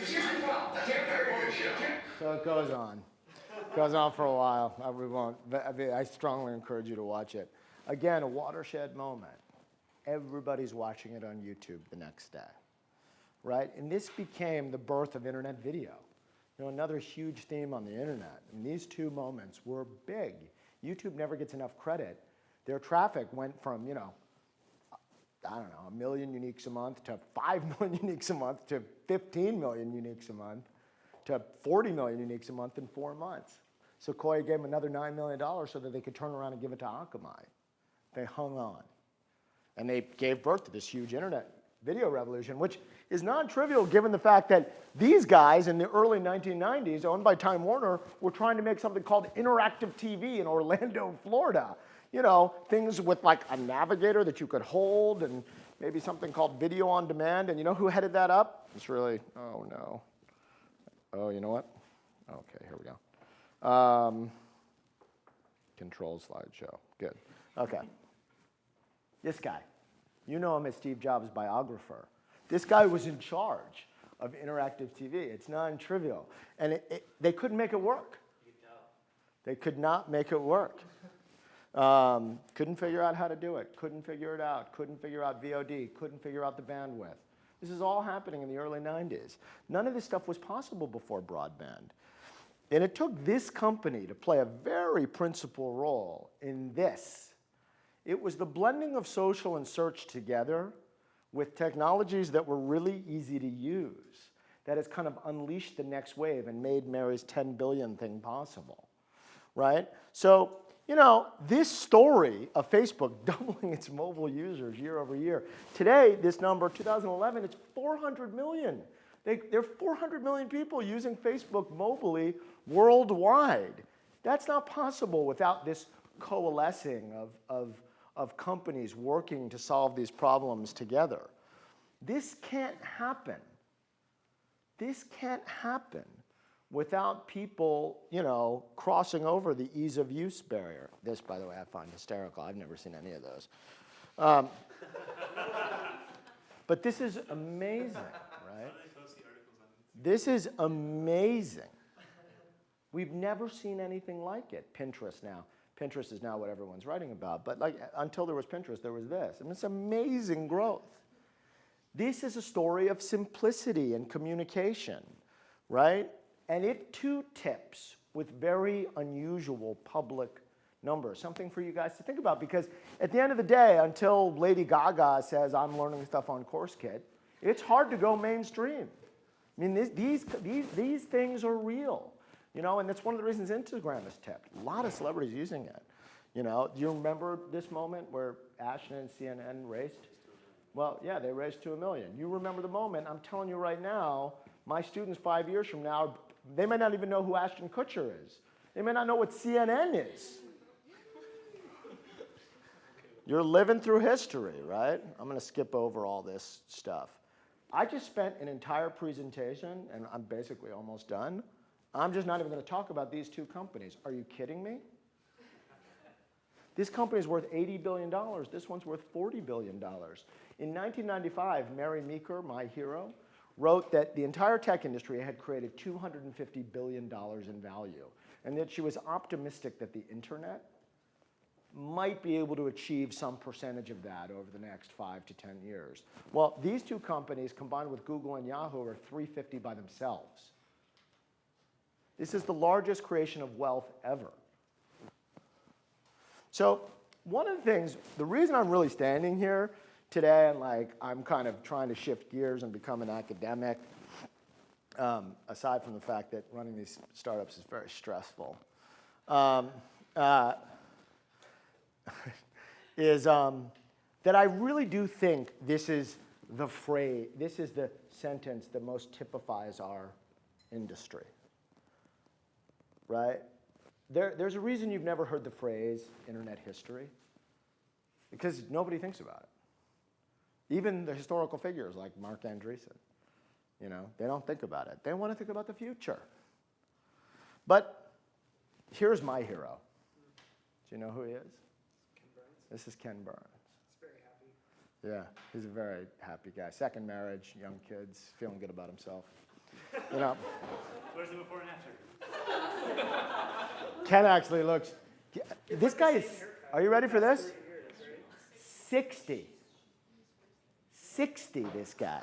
Speaker 6: Here's the problem.
Speaker 15: That's a very good show.
Speaker 1: So it goes on. Goes on for a while. We won't. I strongly encourage you to watch it. Again, a watershed moment. Everybody's watching it on YouTube the next day, right? And this became the birth of internet video. Another huge theme on the internet. And these two moments were big. YouTube never gets enough credit. Their traffic went from, I don't know, 1 million uniques a month to 5 million uniques a month to 15 million uniques a month to 40 million uniques a month in 4 months. Sequoia gave them another $9 million so that they could turn around and give it to Akamai. They hung on. And they gave birth to this huge internet video revolution, which is non-trivial given the fact that these guys in the early 1990s, owned by Time Warner, were trying to make something called interactive TV in Orlando, Florida. You know, things with like a navigator that you could hold and maybe something called video on demand. And you know who headed that up? It's really, oh no. Oh, you know what? Okay, here we go. Control slideshow, good. Okay. This guy, you know him as Steve Jobs' biographer. This guy was in charge of interactive TV. It's non-trivial. And they couldn't make it work. They could not make it work. Couldn't figure out how to do it. Couldn't figure it out. Couldn't figure out VOD. Couldn't figure out the bandwidth. This is all happening in the early 90s. None of this stuff was possible before broadband. And it took this company to play a very principal role in this. It was the blending of social and search together with technologies that were really easy to use that has kind of unleashed the next wave and made Mary's 10 billion thing possible, right? So, you know, this story of Facebook doubling its mobile users year over year. Today, this number, 2011, it's 400 million. There are 400 million people using Facebook mobily worldwide. That's not possible without this coalescing of companies working to solve these problems together. This can't happen. This can't happen without people, you know, crossing over the ease of use barrier. This, by the way, I find hysterical. I've never seen any of those. But this is amazing, right? This is amazing. We've never seen anything like it. Pinterest now. Pinterest is now what everyone's writing about. But like, until there was Pinterest, there was this. And it's amazing growth. This is a story of simplicity and communication, right? And it too tips with very unusual public numbers. Something for you guys to think about, because at the end of the day, until Lady Gaga says, I'm learning stuff on CourseKit, it's hard to go mainstream. I mean, these things are real, you know, and that's one of the reasons Instagram is tipped. A lot of celebrities using it. You know, do you remember this moment where Ashton and CNN raced? Well, yeah, they raced to 1 million. You remember the moment. I'm telling you right now, my students 5 years from now, they may not even know who Ashton Kutcher is. They may not know what CNN is. You're living through history, right? I'm going to skip over all this stuff. I just spent an entire presentation, and I'm basically almost done. I'm just not even going to talk about these two companies. Are you kidding me? This company is worth $80 billion. This one's worth $40 billion. In 1995, Mary Meeker, my hero, wrote that the entire tech industry had created $250 billion in value, and that she was optimistic that the internet might be able to achieve some percentage of that over the next 5 to 10 years. Well, these two companies, combined with Google and Yahoo, are 350 by themselves. This is the largest creation of wealth ever. So one of the things, the reason I'm really standing here today and like I'm kind of trying to shift gears and become an academic, aside from the fact that running these startups is very stressful, is that I really do think this is the phrase, this is the sentence that most typifies our industry, right? There's a reason you've never heard the phrase internet history, because nobody thinks about it. Even the historical figures like Mark Andreessen, you know, they don't think about it. They want to think about the future. But here's my hero. Do you know who he is? This is Ken Burns.
Speaker 9: He's very happy.
Speaker 1: Yeah, he's a very happy guy. Second marriage, young kids, feeling good about himself. You know.
Speaker 13: Where's the before and after?
Speaker 1: Ken actually looks. This guy is. Are you ready for this? 60. 60. This guy.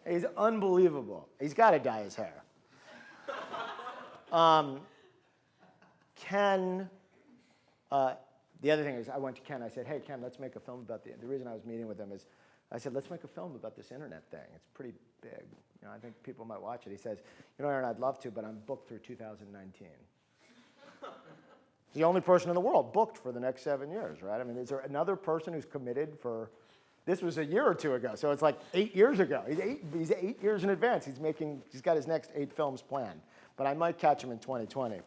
Speaker 1: He's unbelievable. He's got to dye his hair. Ken. The other thing is, I went to Ken. I said, "Hey, Ken, let's make a film about the reason I was meeting with him is, I said, let's make a film about this internet thing. It's pretty big. You know, I think people might watch it." He says, "You know, Aaron, I'd love to, but I'm booked through 2019." He's the only person in the world booked for the next 7 years, right? I mean, is there another person who's committed for This was a year or two ago, so it's like 8 years ago. He's 8 years in advance. He's got his next 8 films planned, but I might catch him in 2020.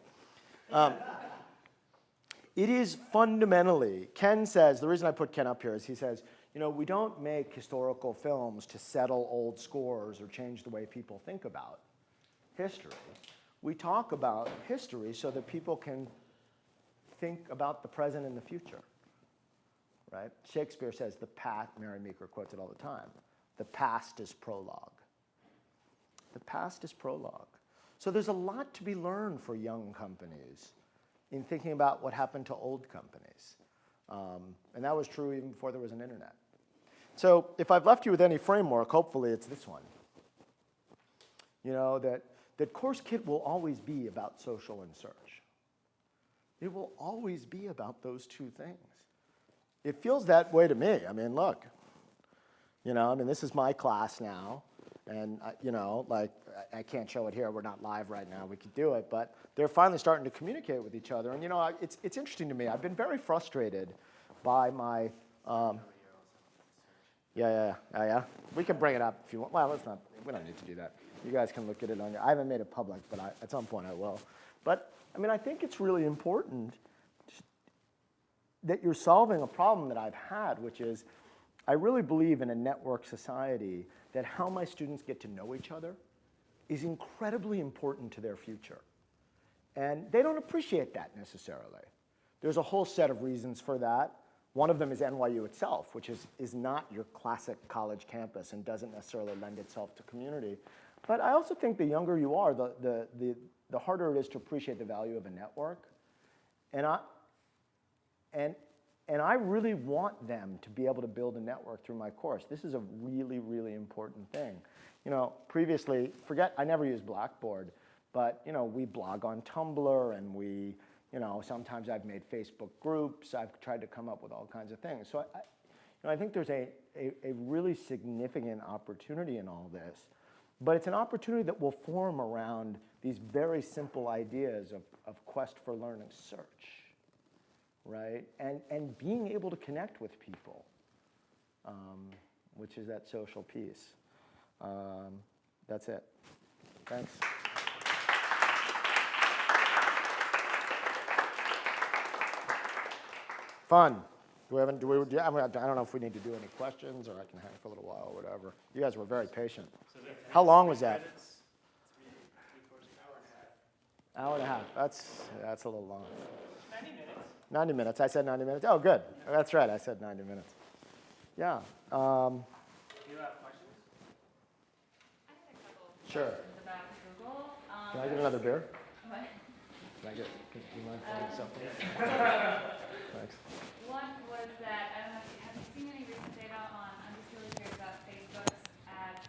Speaker 1: It is fundamentally, Ken says, the reason I put Ken up here is he says, we don't make historical films to settle old scores or change the way people think about history. We talk about history so that people can think about the present and the future, right? Shakespeare says the past, Mary Meeker quotes it all the time, the past is prologue. The past is prologue. So there's a lot to be learned for young companies in thinking about what happened to old companies. And that was true even before there was an internet. So if I've left you with any framework, hopefully it's this one. That Course Kit will always be about social and search. It will always be about those two things. It feels that way to me. I mean, look, this is my class now. And, I can't show it here. We're not live right now. We could do it. But they're finally starting to communicate with each other. And, it's interesting to me. I've been very frustrated by my... Yeah. We can bring it up if you want. Well, we don't need to do that. You guys can look at it on your... I haven't made it public, but at some point I will. But, I think it's really important that you're solving a problem that I've had, which is I really believe in a network society that how my students get to know each other is incredibly important to their future. And they don't appreciate that necessarily. There's a whole set of reasons for that. One of them is NYU itself, which is not your classic college campus and doesn't necessarily lend itself to community. But I also think the younger you are, the harder it is to appreciate the value of a network. And I really want them to be able to build a network through my course. This is a really, really important thing. Previously, I never used Blackboard, but we blog on Tumblr, and we, sometimes I've made Facebook groups. I've tried to come up with all kinds of things. So I think there's a really significant opportunity in all this, but it's an opportunity that will form around these very simple ideas of quest for learning, search. Right? And being able to connect with people, which is that social piece. That's it. Thanks. Fun. I don't know if we need to do any questions, or I can hang for a little while or whatever. You guys were very patient. How long was that? Hour and a half. That's a little long.
Speaker 2: 90 minutes.
Speaker 1: 90 minutes. I said 90 minutes. Oh, good. That's right. I said 90 minutes. Yeah.
Speaker 2: Do you have questions?
Speaker 12: I had a couple of
Speaker 1: Sure.
Speaker 12: questions about Google.
Speaker 1: Can I get another beer?
Speaker 12: What?
Speaker 1: Do you mind finding something? Thanks.
Speaker 12: One was that, I don't know, have you seen any recent data on, I'm just really curious about Facebook's ads